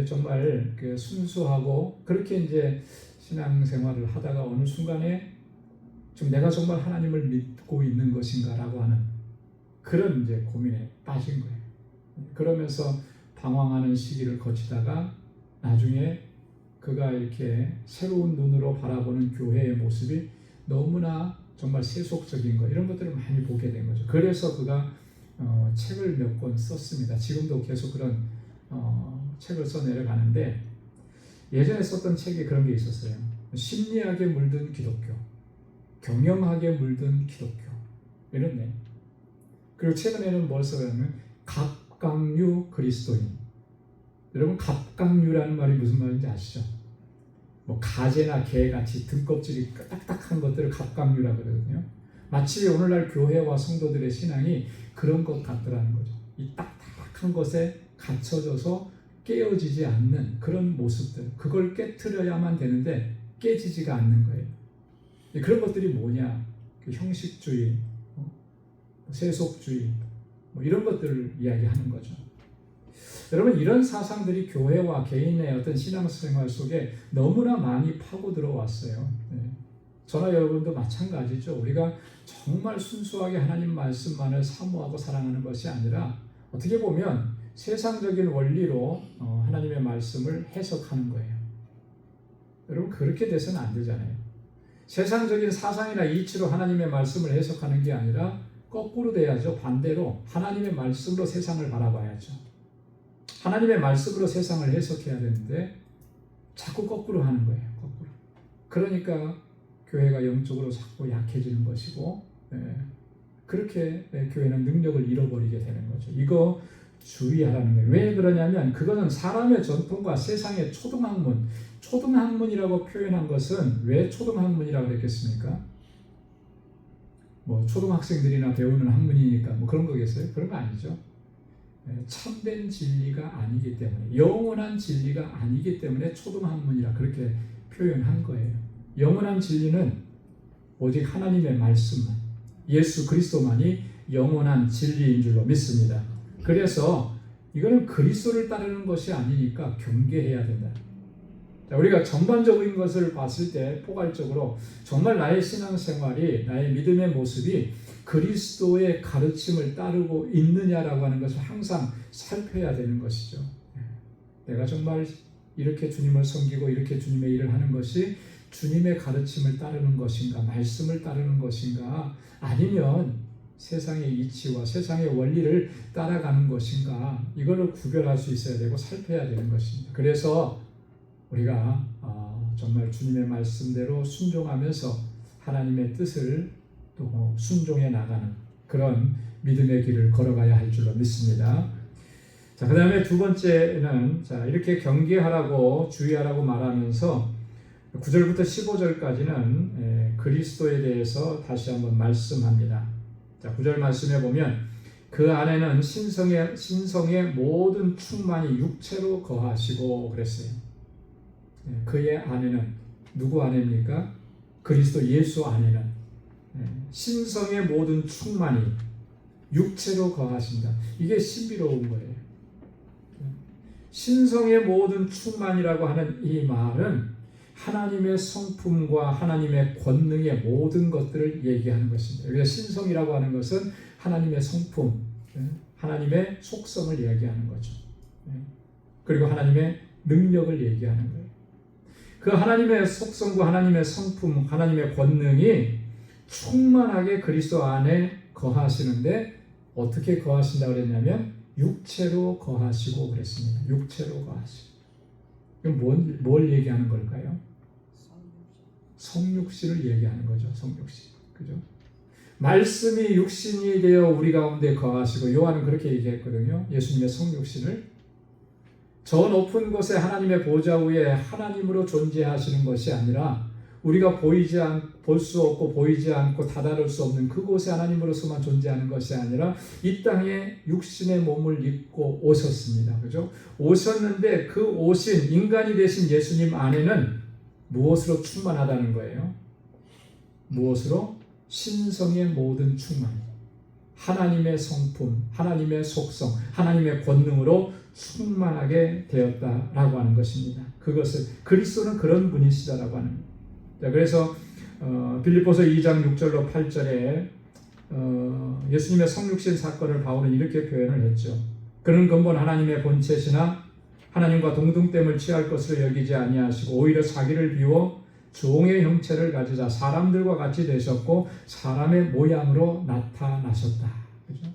정말 순수하고 그렇게 이제 신앙생활을 하다가 어느 순간에 지금 내가 정말 하나님을 믿고 있는 것인가라고 하는 그런 이제 고민에 빠진 거예요. 그러면서 방황하는 시기를 거치다가 나중에 그가 이렇게 새로운 눈으로 바라보는 교회의 모습이 너무나 정말 세속적인 것 이런 것들을 많이 보게 된 거죠. 그래서 그가 책을 몇 권 썼습니다. 지금도 계속 그런 책을 써 내려가는데 예전에 썼던 책이 그런 게 있었어요. 심리학에 물든 기독교, 경영학에 물든 기독교 이렇네. 그리고 최근에는 뭘 써냐면 갑각류 그리스도인. 여러분 갑각류라는 말이 무슨 말인지 아시죠? 가재나 개같이 등껍질이 딱딱한 것들을 갑각류라고 그러거든요. 마치 오늘날 교회와 성도들의 신앙이 그런 것 같더라는 거죠. 이 딱딱한 것에 갇혀져서 깨어지지 않는 그런 모습들, 그걸 깨트려야만 되는데 깨지지가 않는 거예요. 그런 것들이 뭐냐? 형식주의, 세속주의, 이런 것들을 이야기하는 거죠. 여러분 이런 사상들이 교회와 개인의 어떤 신앙생활 속에 너무나 많이 파고 들어왔어요. 저나 여러분도 마찬가지죠. 우리가 정말 순수하게 하나님 말씀만을 사모하고 사랑하는 것이 아니라 어떻게 보면 세상적인 원리로 하나님의 말씀을 해석하는 거예요. 여러분 그렇게 돼서는 안 되잖아요. 세상적인 사상이나 이치로 하나님의 말씀을 해석하는 게 아니라 거꾸로 돼야죠. 반대로 하나님의 말씀으로 세상을 바라봐야죠. 하나님의 말씀으로 세상을 해석해야 되는데 자꾸 거꾸로 하는 거예요. 거꾸로. 그러니까 교회가 영적으로 자꾸 약해지는 것이고 그렇게 교회는 능력을 잃어버리게 되는 거죠. 이거 주의하라는 거예요. 왜 그러냐면 그거는 사람의 전통과 세상의 초등학문이라고 표현한 것은 왜 초등학문이라고 그랬겠습니까? 뭐 초등학생들이나 배우는 학문이니까 뭐 그런 거겠어요? 그런 거 아니죠. 참된 진리가 아니기 때문에, 영원한 진리가 아니기 때문에 초등학문이라 그렇게 표현한 거예요. 영원한 진리는 오직 하나님의 말씀만, 예수 그리스도만이 영원한 진리인 줄로 믿습니다. 그래서 이거는 그리스도를 따르는 것이 아니니까 경계해야 된다. 자, 우리가 전반적인 것을 봤을 때 포괄적으로 정말 나의 신앙생활이, 나의 믿음의 모습이 그리스도의 가르침을 따르고 있느냐라고 하는 것을 항상 살펴야 되는 것이죠. 내가 정말 이렇게 주님을 섬기고 이렇게 주님의 일을 하는 것이 주님의 가르침을 따르는 것인가, 말씀을 따르는 것인가, 아니면 세상의 이치와 세상의 원리를 따라가는 것인가, 이거를 구별할 수 있어야 되고 살펴야 되는 것입니다. 그래서 우리가 정말 주님의 말씀대로 순종하면서 하나님의 뜻을 또 순종해 나가는 그런 믿음의 길을 걸어가야 할 줄로 믿습니다. 자, 그 다음에 두 번째는 이렇게 경계하라고 주의하라고 말하면서 9절부터 15절까지는 그리스도에 대해서 다시 한번 말씀합니다. 자, 9절 말씀해 보면 그 안에는 신성의 모든 충만이 육체로 거하시고 그랬어요. 그의 안에는 누구 안에입니까? 그리스도 예수 안에는 신성의 모든 충만이 육체로 거하신다. 이게 신비로운 거예요. 신성의 모든 충만이라고 하는 이 말은 하나님의 성품과 하나님의 권능의 모든 것들을 얘기하는 것입니다. 여기서 신성이라고 하는 것은 하나님의 성품, 하나님의 속성을 얘기하는 거죠. 그리고 하나님의 능력을 얘기하는 거예요. 그 하나님의 속성과 하나님의 성품, 하나님의 권능이 충만하게 그리스도 안에 거하시는데 어떻게 거하신다고 그랬냐면 육체로 거하시고 그랬습니다. 육체로 거하시고. 이건 뭘 얘기하는 걸까요? 성육신을 얘기하는 거죠. 성육신. 그죠? 말씀이 육신이 되어 우리 가운데 거하시고, 요한은 그렇게 얘기했거든요. 예수님의 성육신을 저 높은 곳에 하나님의 보좌 위에 하나님으로 존재하시는 것이 아니라 우리가 볼 수 없고 보이지 않고 다다를 수 없는 그곳에 하나님으로서만 존재하는 것이 아니라 이 땅에 육신의 몸을 입고 오셨습니다. 그죠? 오셨는데 그 오신 인간이 되신 예수님 안에는 무엇으로 충만하다는 거예요? 무엇으로? 신성의 모든 충만, 하나님의 성품, 하나님의 속성, 하나님의 권능으로 충만하게 되었다라고 하는 것입니다. 그것을 그리스도는 그런 분이시다라고 하는 거예요. 자, 그래서 빌립보서 2장 6절로 8절에 예수님의 성육신 사건을 바울은 이렇게 표현을 했죠. 그는 근본 하나님의 본체시나 하나님과 동등됨을 취할 것으로 여기지 아니하시고 오히려 자기를 비워 종의 형체를 가지자 사람들과 같이 되셨고 사람의 모양으로 나타나셨다. 그죠?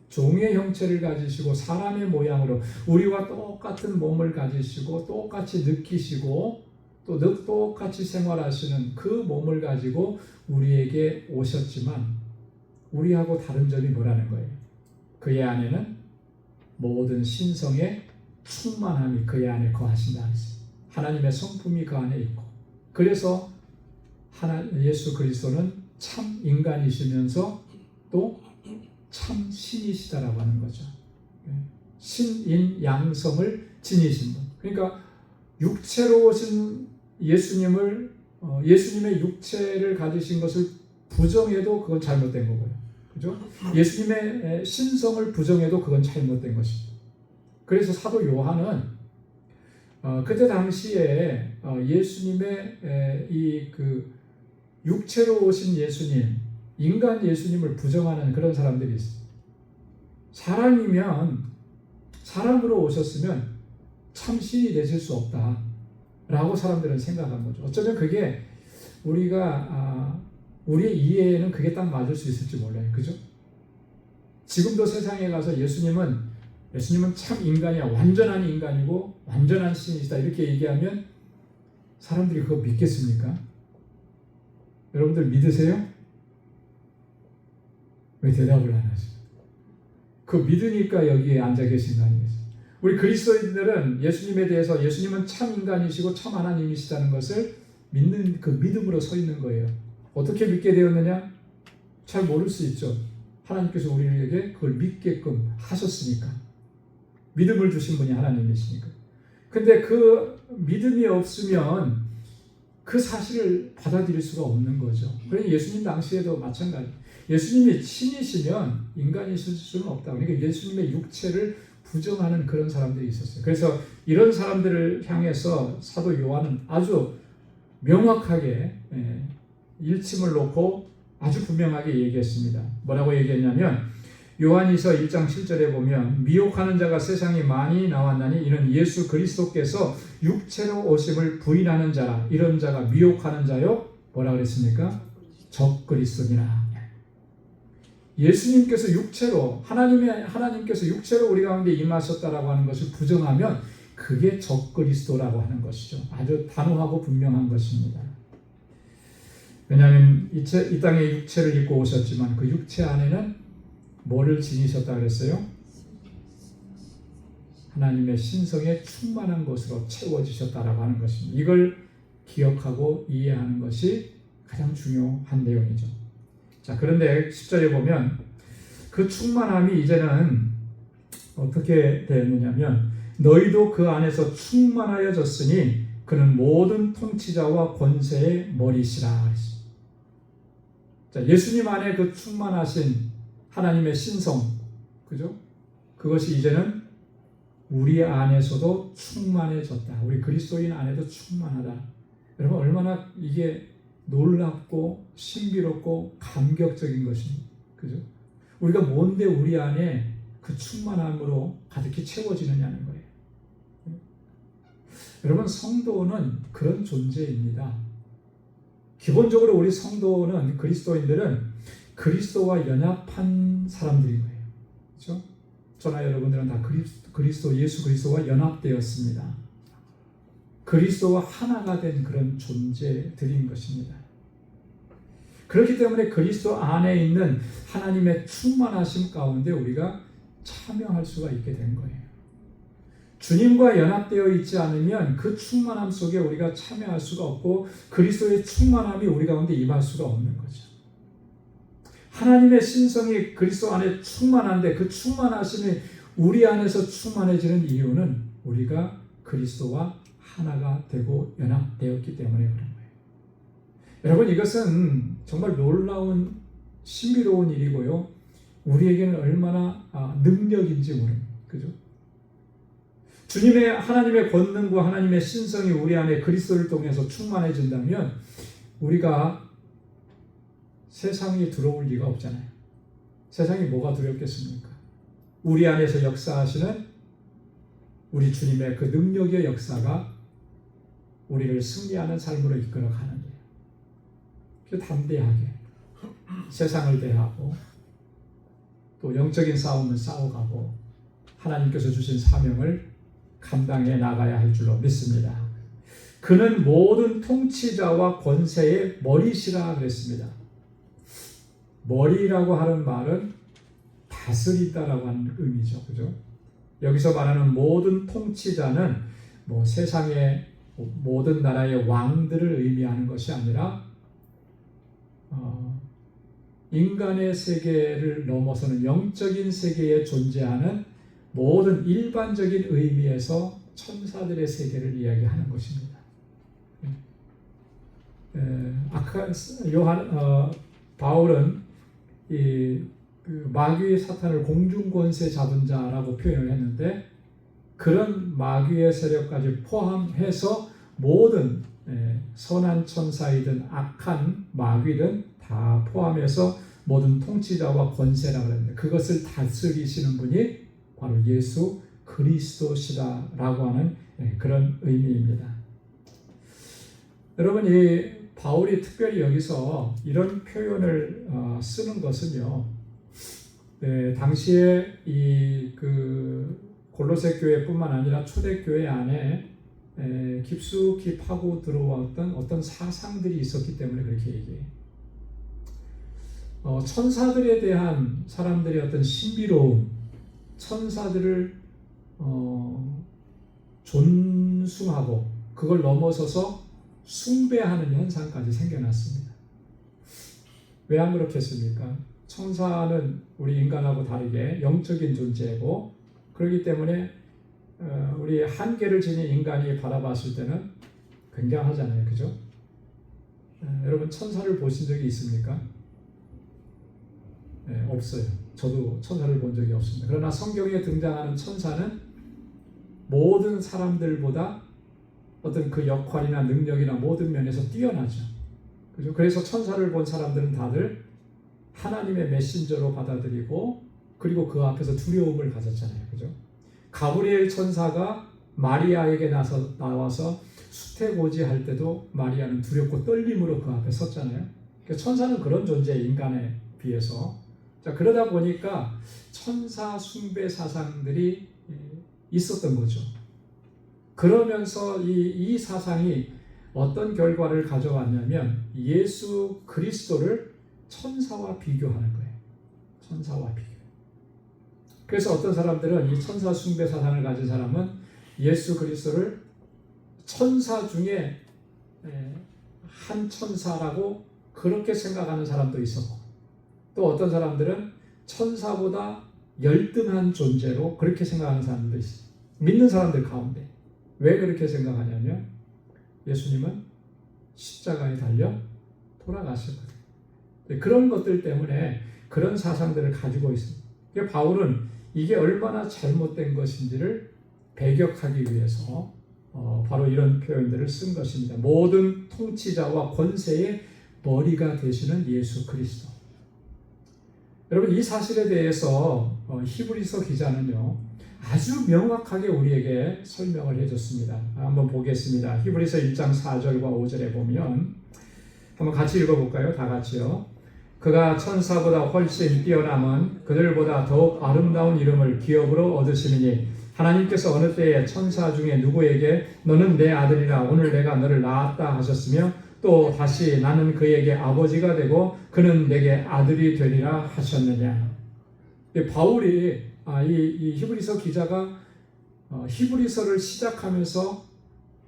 종의 형체를 가지시고 사람의 모양으로 우리와 똑같은 몸을 가지시고 똑같이 느끼시고 또 똑같이 생활하시는 그 몸을 가지고 우리에게 오셨지만 우리하고 다른 점이 뭐라는 거예요? 그의 안에는 모든 신성의 충만함이 그의 안에 거하신다. 하나님의 성품이 그 안에 있고, 그래서 예수 그리스도는 참 인간이시면서 또 참 신이시다라고 하는 거죠. 신인 양성을 지니신 분. 그러니까 육체로 오신 예수님의 육체를 가지신 것을 부정해도 그건 잘못된 거고요. 그죠? 예수님의 신성을 부정해도 그건 잘못된 것입니다. 그래서 사도 요한은 그때 당시에 예수님의 육체로 오신 예수님, 인간 예수님을 부정하는 그런 사람들이 있어요. 사람이면, 사람으로 오셨으면 참 신이 되실 수 없다 라고 사람들은 생각한 거죠. 어쩌면 그게 우리의 이해에는 그게 딱 맞을 수 있을지 몰라요. 그죠? 지금도 세상에 가서 예수님은 참 인간이야, 완전한 인간이고 완전한 신이시다 이렇게 얘기하면 사람들이 그거 믿겠습니까? 여러분들 믿으세요? 왜 대답을 안 하죠? 그거 믿으니까 여기에 앉아 계신 거 아니겠어요? 우리 그리스도인들은 예수님에 대해서 예수님은 참 인간이시고 참 하나님이시다는 것을 믿는 그 믿음으로 서 있는 거예요. 어떻게 믿게 되었느냐? 잘 모를 수 있죠. 하나님께서 우리에게 그걸 믿게끔 하셨으니까. 믿음을 주신 분이 하나님이시니까. 근데 그 믿음이 없으면 그 사실을 받아들일 수가 없는 거죠. 그러니 예수님 당시에도 마찬가지. 예수님이 신이시면 인간이실 수는 없다. 그러니까 예수님의 육체를 부정하는 그런 사람들이 있었어요. 그래서 이런 사람들을 향해서 사도 요한은 아주 명확하게 일침을 놓고 아주 분명하게 얘기했습니다. 뭐라고 얘기했냐면 요한이서 1장 7절에 보면 미혹하는 자가 세상에 많이 나왔나니 이는 예수 그리스도께서 육체로 오심을 부인하는 자라. 이런 자가 미혹하는 자요. 뭐라 그랬습니까? 적그리스도니라. 예수님께서 육체로 하나님께서 육체로 우리 가운데 임하셨다라고 하는 것을 부정하면 그게 적그리스도라고 하는 것이죠. 아주 단호하고 분명한 것입니다. 왜냐하면 이 땅에 육체를 입고 오셨지만 그 육체 안에는 뭐를 지니셨다 그랬어요? 하나님의 신성에 충만한 것으로 채워지셨다라고 하는 것입니다. 이걸 기억하고 이해하는 것이 가장 중요한 내용이죠. 자, 그런데 10절에 보면 그 충만함이 이제는 어떻게 되었느냐면 너희도 그 안에서 충만하여졌으니 그는 모든 통치자와 권세의 머리시라 그랬습니다. 자, 예수님 안에 그 충만하신 하나님의 신성, 그죠? 그것이 이제는 우리 안에서도 충만해졌다. 우리 그리스도인 안에도 충만하다. 여러분 얼마나 이게 놀랍고 신비롭고 감격적인 것입니다. 그죠? 우리가 뭔데 우리 안에 그 충만함으로 가득히 채워지느냐는 거예요. 여러분 성도는 그런 존재입니다. 기본적으로 우리 성도는 그리스도인들은 그리스도와 연합한 사람들인 거예요. 그렇죠? 저나 여러분들은 다 예수 그리스도와 연합되었습니다. 그리스도와 하나가 된 그런 존재들인 것입니다. 그렇기 때문에 그리스도 안에 있는 하나님의 충만하심 가운데 우리가 참여할 수가 있게 된 거예요. 주님과 연합되어 있지 않으면 그 충만함 속에 우리가 참여할 수가 없고 그리스도의 충만함이 우리 가운데 임할 수가 없는 거죠. 하나님의 신성이 그리스도 안에 충만한데 그 충만하심이 우리 안에서 충만해지는 이유는 우리가 그리스도와 하나가 되고 연합되었기 때문에 그런 거예요. 여러분 이것은 정말 놀라운 신비로운 일이고요. 우리에게는 얼마나 능력인지 모릅니다. 그죠? 하나님의 권능과 하나님의 신성이 우리 안에 그리스도를 통해서 충만해진다면 우리가 세상에 들어올 리가 없잖아요. 세상이 뭐가 두렵겠습니까? 우리 안에서 역사하시는 우리 주님의 그 능력의 역사가 우리를 승리하는 삶으로 이끌어가는 거예요. 담대하게 세상을 대하고 또 영적인 싸움을 싸워가고 하나님께서 주신 사명을 감당해 나가야 할 줄로 믿습니다. 그는 모든 통치자와 권세의 머리시라 그랬습니다. 머리라고 하는 말은 다스리다라고 하는 의미죠. 그죠? 여기서 말하는 모든 통치자는 세상의 모든 나라의 왕들을 의미하는 것이 아니라 인간의 세계를 넘어서는 영적인 세계에 존재하는 모든 일반적인 의미에서 천사들의 세계를 이야기하는 것입니다. 바울은 그 마귀의 사탄을 공중권세 잡은 자라고 표현을 했는데 그런 마귀의 세력까지 포함해서 모든 선한 천사이든 악한 마귀든 다 포함해서 모든 통치자와 권세라고 합니다. 그것을 다스리시는 분이 바로 예수 그리스도시다라고 하는 그런 의미입니다. 여러분, 이 바울이 특별히 여기서 이런 표현을 쓰는 것은요, 당시에 그 골로새 교회뿐만 아니라 초대교회 안에 깊숙이 파고 들어왔던 어떤 사상들이 있었기 때문에 그렇게 얘기해요. 천사들에 대한 사람들의 어떤 신비로움, 천사들을 존숭하고 그걸 넘어서서 숭배하는 현상까지 생겨났습니다. 왜 안 그렇겠습니까? 천사는 우리 인간하고 다르게 영적인 존재고, 그렇기 때문에 우리 한계를 지닌 인간이 바라봤을 때는 굉장하잖아요. 그죠? 여러분, 천사를 보신 적이 있습니까? 없어요. 저도 천사를 본 적이 없습니다. 그러나 성경에 등장하는 천사는 모든 사람들보다 어떤 그 역할이나 능력이나 모든 면에서 뛰어나죠. 그죠? 그래서 천사를 본 사람들은 다들 하나님의 메신저로 받아들이고, 그리고 그 앞에서 두려움을 가졌잖아요. 그죠? 가브리엘 천사가 마리아에게 나와서 수태고지 할 때도 마리아는 두렵고 떨림으로 그 앞에 섰잖아요. 그러니까 천사는 그런 존재의 인간에 비해서. 자, 그러다 보니까 천사 숭배 사상들이 있었던 거죠. 그러면서 이 사상이 어떤 결과를 가져왔냐면 예수 그리스도를 천사와 비교하는 거예요. 천사와 비교. 그래서 어떤 사람들은 이 천사 숭배 사상을 가진 사람은 예수 그리스도를 천사 중에 한 천사라고 그렇게 생각하는 사람도 있었고, 또 어떤 사람들은 천사보다 열등한 존재로 그렇게 생각하는 사람들도 있어요. 믿는 사람들 가운데. 왜 그렇게 생각하냐면 예수님은 십자가에 달려 돌아가셨거든요. 그런 것들 때문에 그런 사상들을 가지고 있습니다. 그러니까 바울은 이게 얼마나 잘못된 것인지를 배격하기 위해서 바로 이런 표현들을 쓴 것입니다. 모든 통치자와 권세의 머리가 되시는 예수 그리스도. 여러분, 이 사실에 대해서 히브리서 기자는요 아주 명확하게 우리에게 설명을 해줬습니다. 한번 보겠습니다. 히브리서 1장 4절과 5절에 보면 한번 같이 읽어볼까요? 다 같이요. 그가 천사보다 훨씬 뛰어남은 그들보다 더욱 아름다운 이름을 기업으로 얻으시느니 하나님께서 어느 때에 천사 중에 누구에게 너는 내 아들이라 오늘 내가 너를 낳았다 하셨으며 또 다시 나는 그에게 아버지가 되고 그는 내게 아들이 되리라 하셨느냐. 바울이 이 히브리서 기자가 히브리서를 시작하면서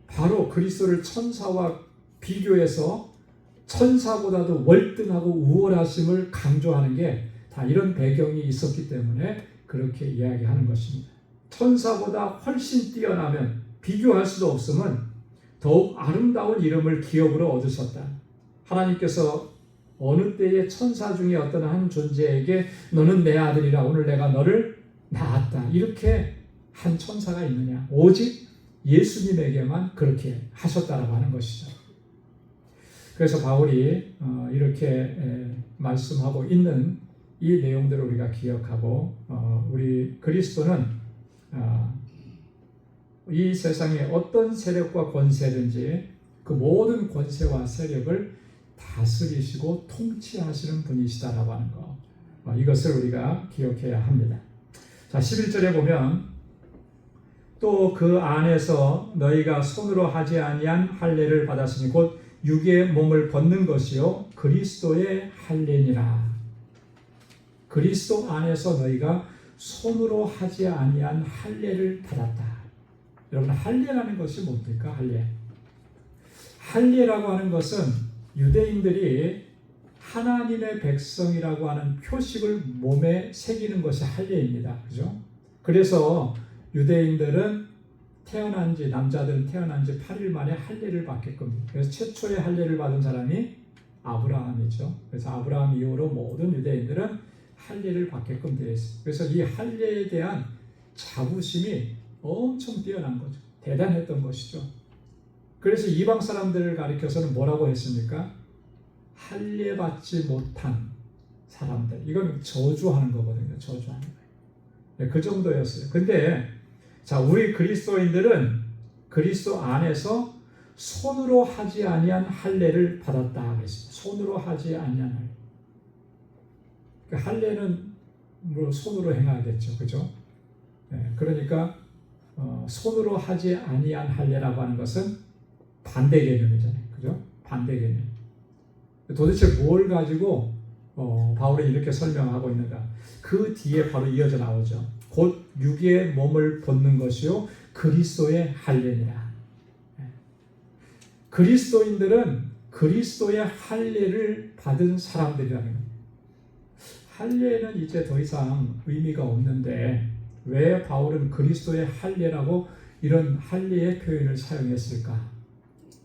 바로 그리스도를 천사와 비교해서 천사보다도 월등하고 우월하심을 강조하는 게 다 이런 배경이 있었기 때문에 그렇게 이야기하는 것입니다. 천사보다 훨씬 뛰어나면 비교할 수도 없으면 더욱 아름다운 이름을 기업으로 얻으셨다. 하나님께서 어느 때에 천사 중에 어떤 한 존재에게 너는 내 아들이라 오늘 내가 너를 낳았다. 이렇게 한 천사가 있느냐. 오직 예수님에게만 그렇게 하셨다라고 하는 것이죠. 그래서 바울이 이렇게 말씀하고 있는 이 내용들을 우리가 기억하고 우리 그리스도는 이 세상에 어떤 세력과 권세든지 그 모든 권세와 세력을 다스리시고 통치하시는 분이시다라고 하는 것, 이것을 우리가 기억해야 합니다. 자, 11절에 보면 또 그 안에서 너희가 손으로 하지 아니한 할례를 받았으니 곧 육의 몸을 벗는 것이요 그리스도의 할례니라. 그리스도 안에서 너희가 손으로 하지 아니한 할례를 받았다. 여러분, 할례라는 것이 뭡니까? 할례. 할례라고 하는 것은 유대인들이 하나님의 백성이라고 하는 표식을 몸에 새기는 것이 할례입니다. 그죠? 그래서 유대인들은 남자들은 태어난 지 8일 만에 할례를 받게끔. 그래서 최초의 할례를 받은 사람이 아브라함이죠. 그래서 아브라함 이후로 모든 유대인들은 할례를 받게끔 되어 있어요. 그래서 이 할례에 대한 자부심이 엄청 뛰어난 거죠. 대단했던 것이죠. 그래서 이방 사람들을 가리켜서는 뭐라고 했습니까? 할례 받지 못한 사람들. 이건 저주하는 거거든요. 저주하는 거예요. 네, 그 정도였어요. 근데 자, 우리 그리스도인들은 그리스도 안에서 손으로 하지 아니한 할례를 받았다 그랬습니다. 손으로 하지 아니한 할례. 그러니까 할례는 뭐 손으로 행하겠죠, 그죠? 네, 그러니까 손으로 하지 아니한 할례라고 하는 것은 반대 개념이잖아요, 그죠? 반대 개념. 도대체 뭘 가지고 바울이 이렇게 설명하고 있는가? 그 뒤에 바로 이어져 나오죠. 곧 육의 몸을 벗는 것이요 그리스도의 할례니라. 그리스도인들은 그리스도의 할례를 받은 사람들이라는 겁니다. 할례는 이제 더 이상 의미가 없는데 왜 바울은 그리스도의 할례라고 이런 할례의 표현을 사용했을까?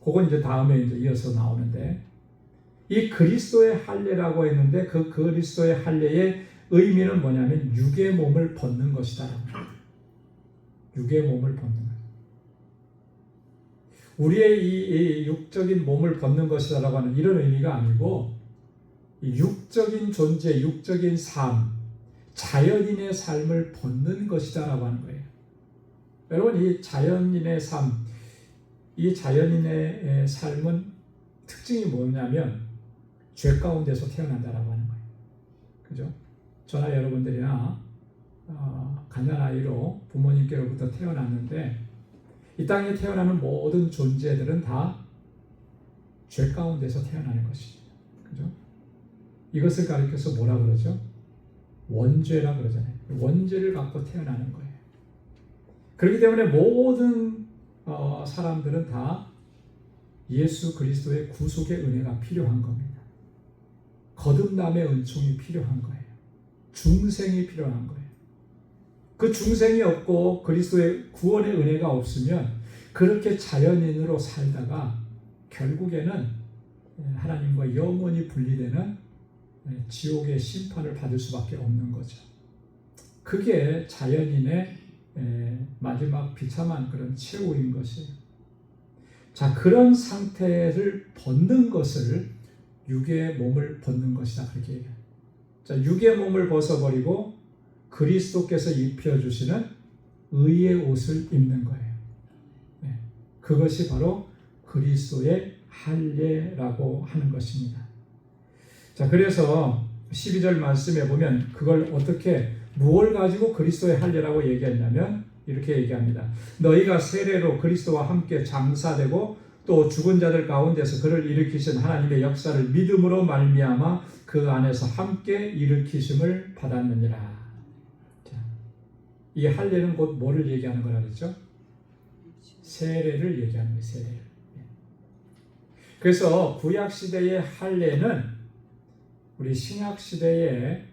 그건 이제 다음에 이제 이어서 나오는데 이 그리스도의 할례라고 했는데 그 그리스도의 할례의 의미는 뭐냐면 육의 몸을 벗는 것이다. 육의 몸을 벗는 것. 우리의 이 육적인 몸을 벗는 것이다라고 하는 이런 의미가 아니고 이 육적인 존재, 육적인 삶, 자연인의 삶을 벗는 것이다라고 하는 거예요. 여러분 이 자연인의 삶, 이 자연인의 삶은 특징이 뭐냐면 죄 가운데서 태어난다라고 하는 거예요. 그죠? 저나 여러분들이나 갓난아이로 부모님께로부터 태어났는데 이 땅에 태어나는 모든 존재들은 다 죄 가운데서 태어나는 것입니다. 그죠? 이것을 가리켜서 뭐라 그러죠? 원죄라 그러잖아요. 원죄를 갖고 태어나는 거예요. 그렇기 때문에 모든 사람들은 다 예수 그리스도의 구속의 은혜가 필요한 겁니다. 거듭남의 은총이 필요한 거예요. 중생이 필요한 거예요. 그 중생이 없고 그리스도의 구원의 은혜가 없으면 그렇게 자연인으로 살다가 결국에는 하나님과 영원히 분리되는 지옥의 심판을 받을 수밖에 없는 거죠. 그게 자연인의 마지막 비참한 그런 최후인 것이에요. 자, 그런 상태를 벗는 것을 육의 몸을 벗는 것이다. 그렇게 얘기해요. 자, 육의 몸을 벗어버리고 그리스도께서 입혀주시는 의의 옷을 입는 거예요. 네. 그것이 바로 그리스도의 할례라고 하는 것입니다. 자, 그래서 12절 말씀에 보면 그걸 어떻게 무엇을 가지고 그리스도의 할례라고 얘기했냐면 이렇게 얘기합니다. 너희가 세례로 그리스도와 함께 장사되고 또 죽은 자들 가운데서 그를 일으키신 하나님의 역사를 믿음으로 말미암아 그 안에서 함께 일으키심을 받았느니라. 자, 이 할례는 곧 뭐를 얘기하는 거라 그랬죠? 세례를 얘기하는 거예요. 세례. 그래서 구약 시대의 할례는 우리 신약 시대의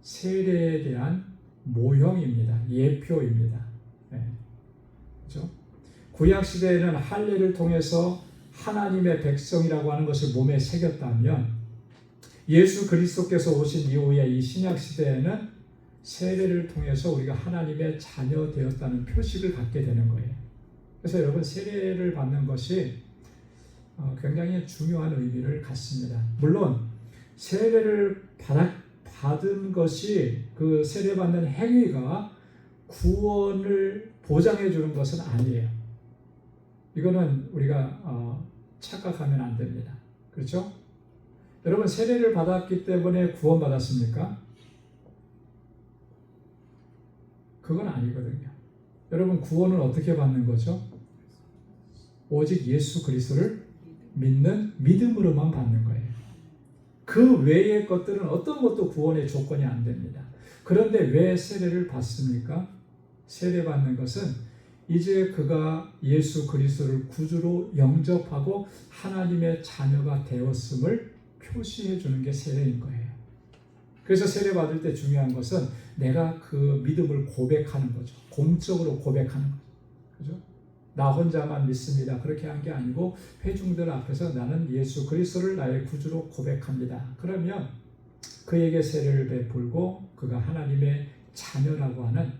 세례에 대한 모형입니다. 예표입니다. 네. 그렇죠? 구약 시대에는 할례를 통해서 하나님의 백성이라고 하는 것을 몸에 새겼다면 예수 그리스도께서 오신 이후에 이 신약 시대에는 세례를 통해서 우리가 하나님의 자녀 되었다는 표식을 갖게 되는 거예요. 그래서 여러분 세례를 받는 것이 굉장히 중요한 의미를 갖습니다. 물론 세례를 받은 것이 그 세례받는 행위가 구원을 보장해 주는 것은 아니에요. 이거는 우리가 착각하면 안 됩니다. 그렇죠? 여러분 세례를 받았기 때문에 구원받았습니까? 그건 아니거든요. 여러분 구원은 어떻게 받는 거죠? 오직 예수 그리스도를 믿는 믿음으로만 받는 거예요. 그 외의 것들은 어떤 것도 구원의 조건이 안 됩니다. 그런데 왜 세례를 받습니까? 세례받는 것은 이제 그가 예수 그리스도를 구주로 영접하고 하나님의 자녀가 되었음을 표시해 주는 게 세례인 거예요. 그래서 세례받을 때 중요한 것은 내가 그 믿음을 고백하는 거죠. 공적으로 고백하는 거죠. 그죠? 나 혼자만 믿습니다. 그렇게 한 게 아니고 회중들 앞에서 나는 예수 그리스도를 나의 구주로 고백합니다. 그러면 그에게 세례를 베풀고 그가 하나님의 자녀라고 하는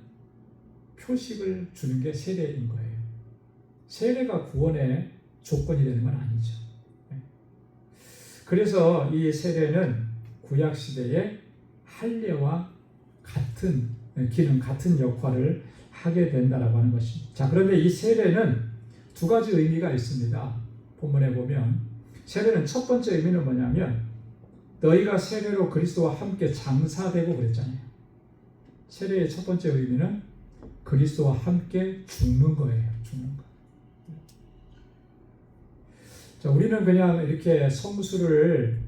표식을 주는 게 세례인 거예요. 세례가 구원의 조건이 되는 건 아니죠. 그래서 이 세례는 구약 시대의 할례와 같은 기능, 같은 역할을 하게 된다라고 하는 것입니다. 자, 그런데 이 세례는 두 가지 의미가 있습니다. 본문에 보면 세례는 첫 번째 의미는 뭐냐면 너희가 세례로 그리스도와 함께 장사되고 그랬잖아요. 세례의 첫 번째 의미는 그리스도와 함께 죽는 거예요. 죽는 거. 자, 우리는 그냥 이렇게 성수를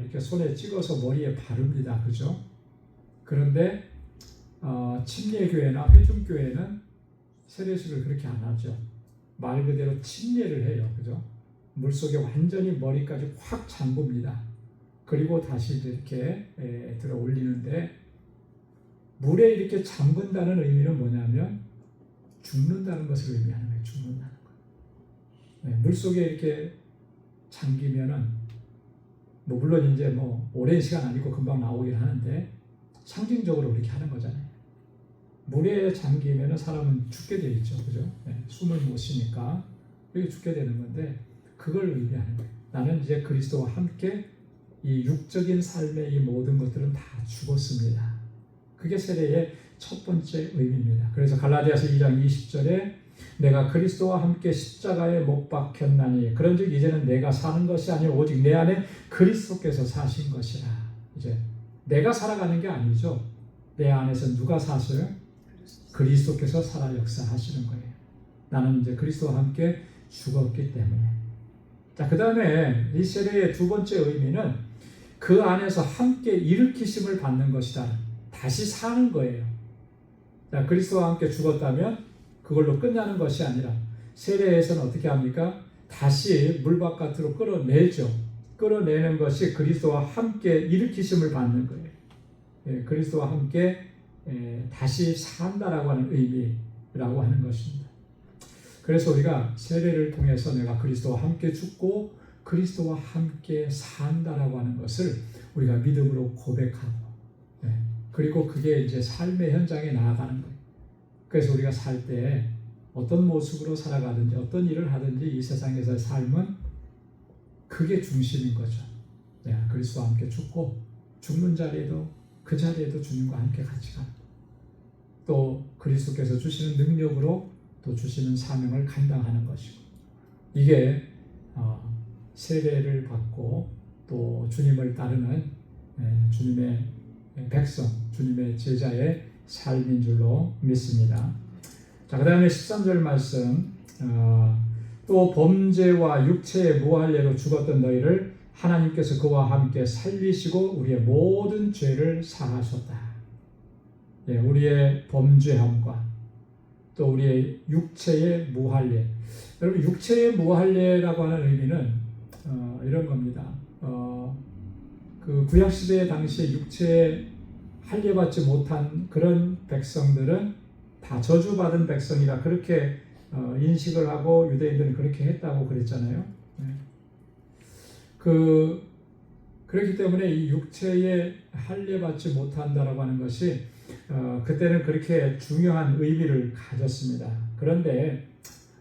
이렇게 손에 찍어서 머리에 바릅니다. 그죠? 그런데 침례교회나 회중교회는 세례식을 그렇게 안 하죠. 말 그대로 침례를 해요. 그죠? 물속에 완전히 머리까지 확 잠굽니다. 그리고 다시 이렇게 들어 올리는데 물에 이렇게 잠근다는 의미는 뭐냐면 죽는다는 것을 의미하는 거예요. 죽는다는 거예요. 물속에 이렇게 잠기면은 물론 이제 오랜 시간 아니고 금방 나오긴 하는데 상징적으로 그렇게 하는 거잖아요. 물에 잠기면은 사람은 죽게 돼 있죠, 그죠? 숨을 못 쉬니까 이렇게 죽게 되는 건데 그걸 의미하는 거예요. 나는 이제 그리스도와 함께 이 육적인 삶의 이 모든 것들은 다 죽었습니다. 그게 세례의 첫 번째 의미입니다. 그래서 갈라디아서 2장 20절에 내가 그리스도와 함께 십자가에 못 박혔나니 그런즉 이제는 내가 사는 것이 아니라 오직 내 안에 그리스도께서 사신 것이라. 이제 내가 살아가는 게 아니죠. 내 안에서 누가 사셔요? 그리스도께서 살아 역사하시는 거예요. 나는 이제 그리스도와 함께 죽었기 때문에. 자, 그 다음에 이 세례의 두 번째 의미는 그 안에서 함께 일으키심을 받는 것이다. 다시 사는 거예요. 자, 그리스도와 함께 죽었다면 그걸로 끝나는 것이 아니라 세례에서는 어떻게 합니까? 다시 물 바깥으로 끌어내죠. 끌어내는 것이 그리스도와 함께 일으키심을 받는 거예요. 그리스도와 함께 다시 산다라고 하는 의미라고 하는 것입니다. 그래서 우리가 세례를 통해서 내가 그리스도와 함께 죽고 그리스도와 함께 산다라고 하는 것을 우리가 믿음으로 고백하고 그리고 그게 이제 삶의 현장에 나아가는 거예요. 그래서 우리가 살 때 어떤 모습으로 살아가든지 어떤 일을 하든지 이 세상에서의 삶은 그게 중심인 거죠. 그리스도와 함께 죽고 죽는 자리에도 그 자리에도 주님과 함께 같이 가는 또 그리스도께서 주시는 능력으로 또 주시는 사명을 감당하는 것이고 이게 세례를 받고 또 주님을 따르는 주님의 백성, 주님의 제자의 삶인 줄로 믿습니다. 자, 그 다음에 13절 말씀 또 범죄와 육체의 무할례로 죽었던 너희를 하나님께서 그와 함께 살리시고 우리의 모든 죄를 사하셨다. 우리의 범죄함과 또 우리의 육체의 무할례. 여러분 육체의 무할례라고 하는 의미는 이런 겁니다. 그 구약 시대 당시에 육체에 할례받지 못한 그런 백성들은 다 저주받은 백성이라 그렇게 인식을 하고 유대인들은 그렇게 했다고 그랬잖아요. 그렇기 때문에 이 육체에 할례받지 못한다라고 하는 것이 그때는 그렇게 중요한 의미를 가졌습니다. 그런데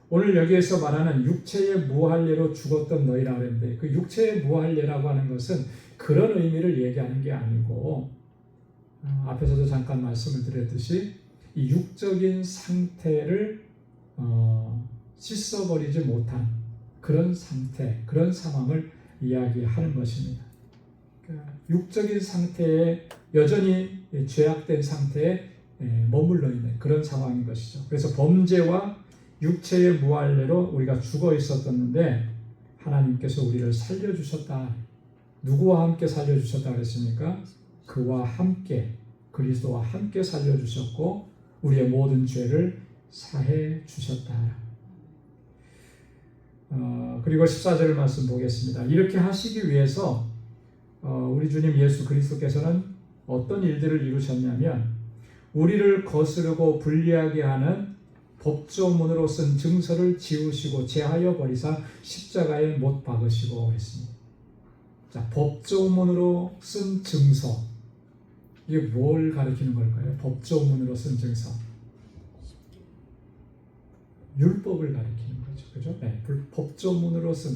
오늘 여기에서 말하는 육체의 무할례로 죽었던 너희라고 했는데 그 육체의 무할례라고 하는 것은 그런 의미를 얘기하는 게 아니고 앞에서도 잠깐 말씀을 드렸듯이 이 육적인 상태를 씻어버리지 못한 그런 상태, 그런 상황을 이야기하는 것입니다. 육적인 상태에 여전히 죄악된 상태에 머물러 있는 그런 상황인 것이죠. 그래서 범죄와 육체의 무할례로 우리가 죽어 있었었는데 하나님께서 우리를 살려주셨다. 누구와 함께 살려주셨다 그랬습니까? 그와 함께 그리스도와 함께 살려주셨고 우리의 모든 죄를 사해 주셨다. 그리고 14절 말씀 보겠습니다. 이렇게 하시기 위해서 우리 주님 예수 그리스도께서는 어떤 일들을 이루셨냐면 우리를 거스르고 불리하게 하는 법조문으로 쓴 증서를 지우시고 제하여 버리사 십자가에 못 박으시고 그랬습니다. 자, 법조문으로 쓴 증서 이게 뭘 가리키는 걸까요? 법조문으로 쓴 증서 율법을 가리키는 거죠. 그죠? 법조문으로선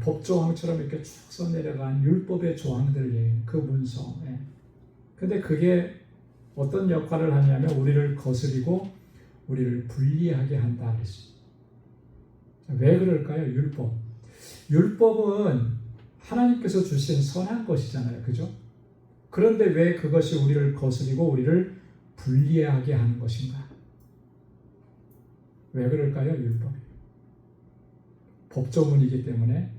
법조항처럼 이렇게 쭉 써내려간 율법의 조항들, 그 문서. 근데 그게 어떤 역할을 하냐면 우리를 거스리고 우리를 불리하게 한다 그랬습니다. 왜 그럴까요? 율법은 하나님께서 주신 선한 것이잖아요. 그죠? 그런데 왜 그것이 우리를 거스리고 우리를 불리하게 하는 것인가? 왜 그럴까요? 율법이. 법조문이기 때문에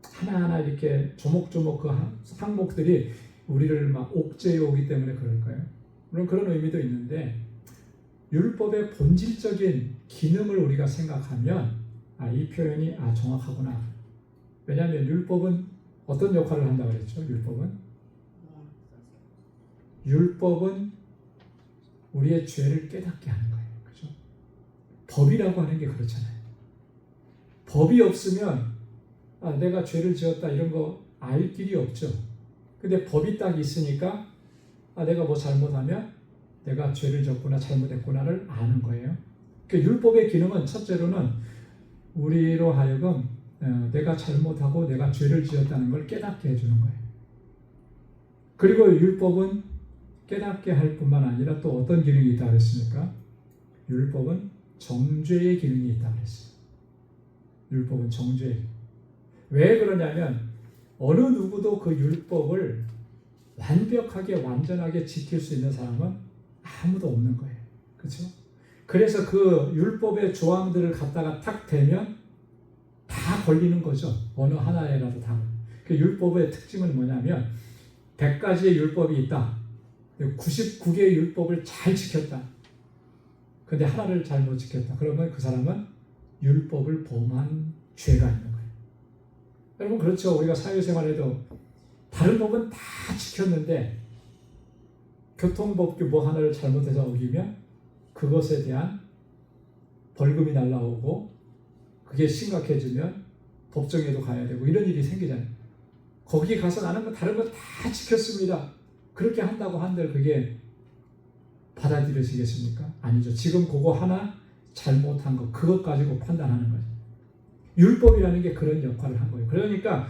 하나하나 이렇게 조목조목 그 항목들이 우리를 막 옥죄해 오기 때문에 그럴까요? 물론 그런 의미도 있는데 율법의 본질적인 기능을 우리가 생각하면 이 표현이 정확하구나. 왜냐하면 율법은 어떤 역할을 한다고 그랬죠? 율법은 우리의 죄를 깨닫게 하는 거예요. 그죠? 법이라고 하는 게 그렇잖아요. 법이 없으면 내가 죄를 지었다 이런 거 알 길이 없죠. 근데 법이 딱 있으니까 내가 뭐 잘못하면 내가 죄를 졌구나 잘못했구나를 아는 거예요. 그러니까 율법의 기능은 첫째로는 우리로 하여금 내가 잘못하고 내가 죄를 지었다는 걸 깨닫게 해주는 거예요. 그리고 율법은 깨닫게 할 뿐만 아니라 또 어떤 기능이 있다고 했습니까? 율법은 정죄의 기능이 있다고 했어요. 율법은 정죄. 왜 그러냐면 어느 누구도 그 율법을 완벽하게 완전하게 지킬 수 있는 사람은 아무도 없는 거예요. 그렇죠? 그래서 그 율법의 조항들을 갖다가 탁 대면 다 걸리는 거죠. 어느 하나에라도 다. 그 율법의 특징은 뭐냐면 100가지의 율법이 있다. 99개의 율법을 잘 지켰다. 근데 하나를 잘못 지켰다. 그러면 그 사람은 율법을 범한 죄가 있는 거예요. 여러분 그렇죠. 우리가 사회생활에도 다른 법은 다 지켰는데 교통법규 뭐 하나를 잘못해서 어기면 그것에 대한 벌금이 날라오고 그게 심각해지면 법정에도 가야 되고 이런 일이 생기잖아요. 거기 가서 나는 다른 거 다 지켰습니다. 그렇게 한다고 한들 그게 받아들여지겠습니까? 아니죠. 지금 그거 하나 잘못한 거 그것 가지고 판단하는 거죠. 율법이라는 게 그런 역할을 한 거예요. 그러니까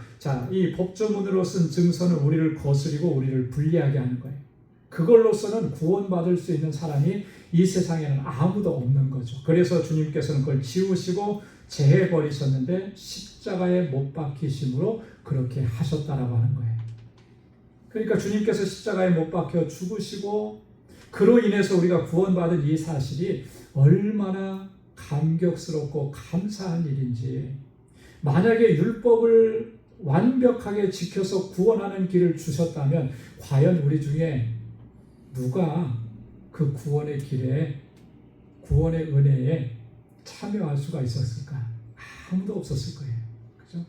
이 법조문으로 쓴 증서는 우리를 거스리고 우리를 불리하게 하는 거예요. 그걸로서는 구원받을 수 있는 사람이 이 세상에는 아무도 없는 거죠. 그래서 주님께서는 그걸 지우시고 제해버리셨는데 십자가에 못 박히심으로 그렇게 하셨다라고 하는 거예요. 그러니까 주님께서 십자가에 못 박혀 죽으시고 그로 인해서 우리가 구원받은 이 사실이 얼마나 감격스럽고 감사한 일인지, 만약에 율법을 완벽하게 지켜서 구원하는 길을 주셨다면 과연 우리 중에 누가 그 구원의 길에, 구원의 은혜에 참여할 수가 있었을까? 아무도 없었을 거예요. 그죠?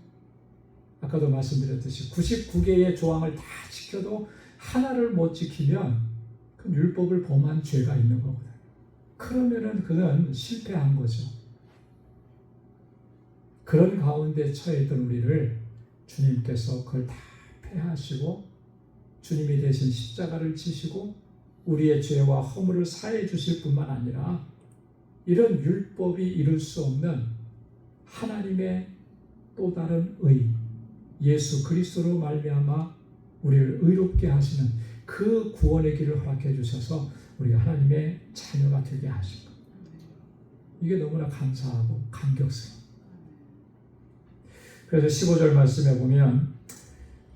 아까도 말씀드렸듯이 99개의 조항을 다 지켜도 하나를 못 지키면 그 율법을 범한 죄가 있는 거거든요. 그러면은 그는 실패한 거죠. 그런 가운데 처해 있던 우리를 주님께서 그걸 다 폐하시고 주님이 대신 십자가를 지시고 우리의 죄와 허물을 사해 주실 뿐만 아니라 이런 율법이 이룰 수 없는 하나님의 또 다른 의, 예수 그리스도로 말미암아 우리를 의롭게 하시는 그 구원의 길을 허락해 주셔서 우리가 하나님의 자녀가 되게 하신 것. 이게 너무나 감사하고 감격스러워. 그래서 15절 말씀에 보면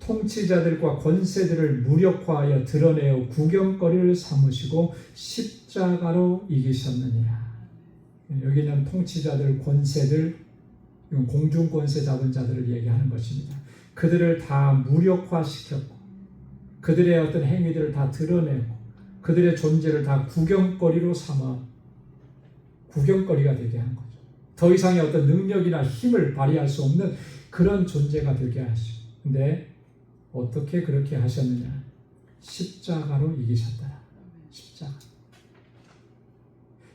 통치자들과 권세들을 무력화하여 드러내어 구경거리를 삼으시고 십자가로 이기셨느니라. 여기는 통치자들, 권세들, 공중권세 잡은 자들을 얘기하는 것입니다. 그들을 다 무력화시켰고 그들의 어떤 행위들을 다 드러내고 그들의 존재를 다 구경거리로 삼아 구경거리가 되게 한 거죠. 더 이상의 어떤 능력이나 힘을 발휘할 수 없는 그런 존재가 되게 하시고, 근데 어떻게 그렇게 하셨느냐? 십자가로 이기셨다. 십자가.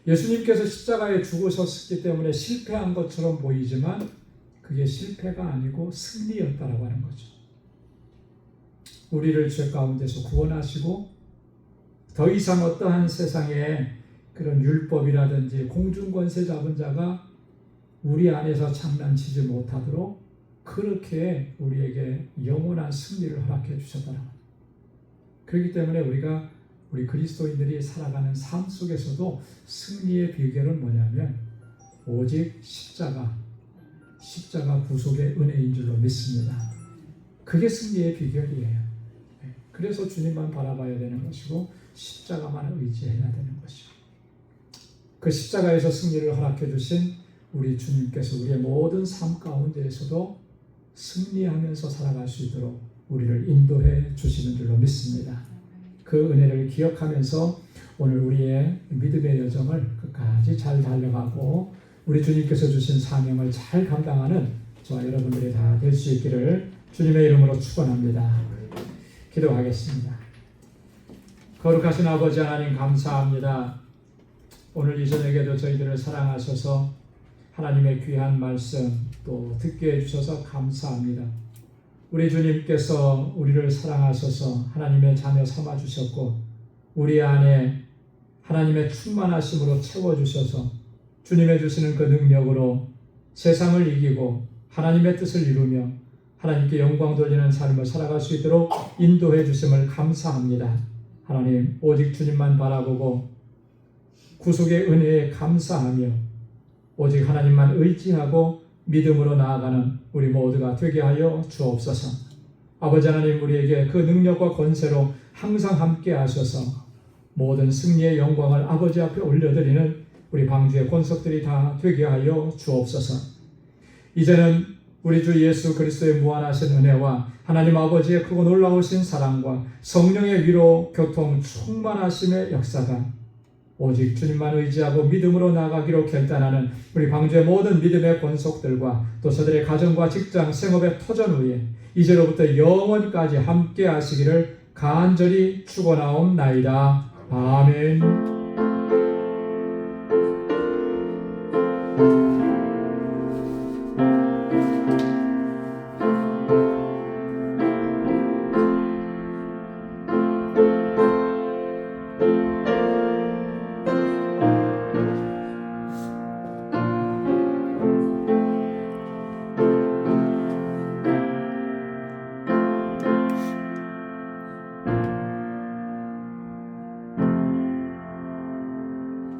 예수님께서 십자가에 죽으셨기 때문에 실패한 것처럼 보이지만 그게 실패가 아니고 승리였다라고 하는 거죠. 우리를 죄 가운데서 구원하시고 더 이상 어떠한 세상에 그런 율법이라든지 공중권세 잡은 자가 우리 안에서 장난치지 못하도록 그렇게 우리에게 영원한 승리를 허락해 주셨다는 것. 그렇기 때문에 우리 그리스도인들이 살아가는 삶 속에서도 승리의 비결은 뭐냐면 오직 십자가 구속의 은혜인 줄로 믿습니다. 그게 승리의 비결이에요. 그래서 주님만 바라봐야 되는 것이고 십자가만 의지해야 되는 것이고, 그 십자가에서 승리를 허락해 주신 우리 주님께서 우리의 모든 삶 가운데에서도 승리하면서 살아갈 수 있도록 우리를 인도해 주시는 줄로 믿습니다. 그 은혜를 기억하면서 오늘 우리의 믿음의 여정을 끝까지 잘 달려가고 우리 주님께서 주신 사명을 잘 감당하는 저와 여러분들이 다 될 수 있기를 주님의 이름으로 축원합니다. 기도하겠습니다. 거룩하신 아버지 하나님, 감사합니다. 오늘 이 저녁에도 저희들을 사랑하셔서 하나님의 귀한 말씀 또 듣게 해주셔서 감사합니다. 우리 주님께서 우리를 사랑하셔서 하나님의 자녀 삼아주셨고 우리 안에 하나님의 충만하심으로 채워주셔서 주님의 주시는 그 능력으로 세상을 이기고 하나님의 뜻을 이루며 하나님께 영광 돌리는 삶을 살아갈 수 있도록 인도해 주심을 감사합니다. 하나님, 오직 주님만 바라보고 구속의 은혜에 감사하며 오직 하나님만 의지하고 믿음으로 나아가는 우리 모두가 되게 하여 주옵소서. 아버지 하나님, 우리에게 그 능력과 권세로 항상 함께 하셔서 모든 승리의 영광을 아버지 앞에 올려드리는 우리 방주의 권속들이 다 되게 하여 주옵소서. 이제는 우리 주 예수 그리스도의 무한하신 은혜와 하나님 아버지의 크고 놀라우신 사랑과 성령의 위로 교통 충만하심의 역사가 오직 주님만 의지하고 믿음으로 나아가기로 결단하는 우리 방주의 모든 믿음의 권속들과 또 저들의 가정과 직장, 생업의 터전 위에 이제로부터 영원까지 함께 하시기를 간절히 축원하옵나이다. 아멘.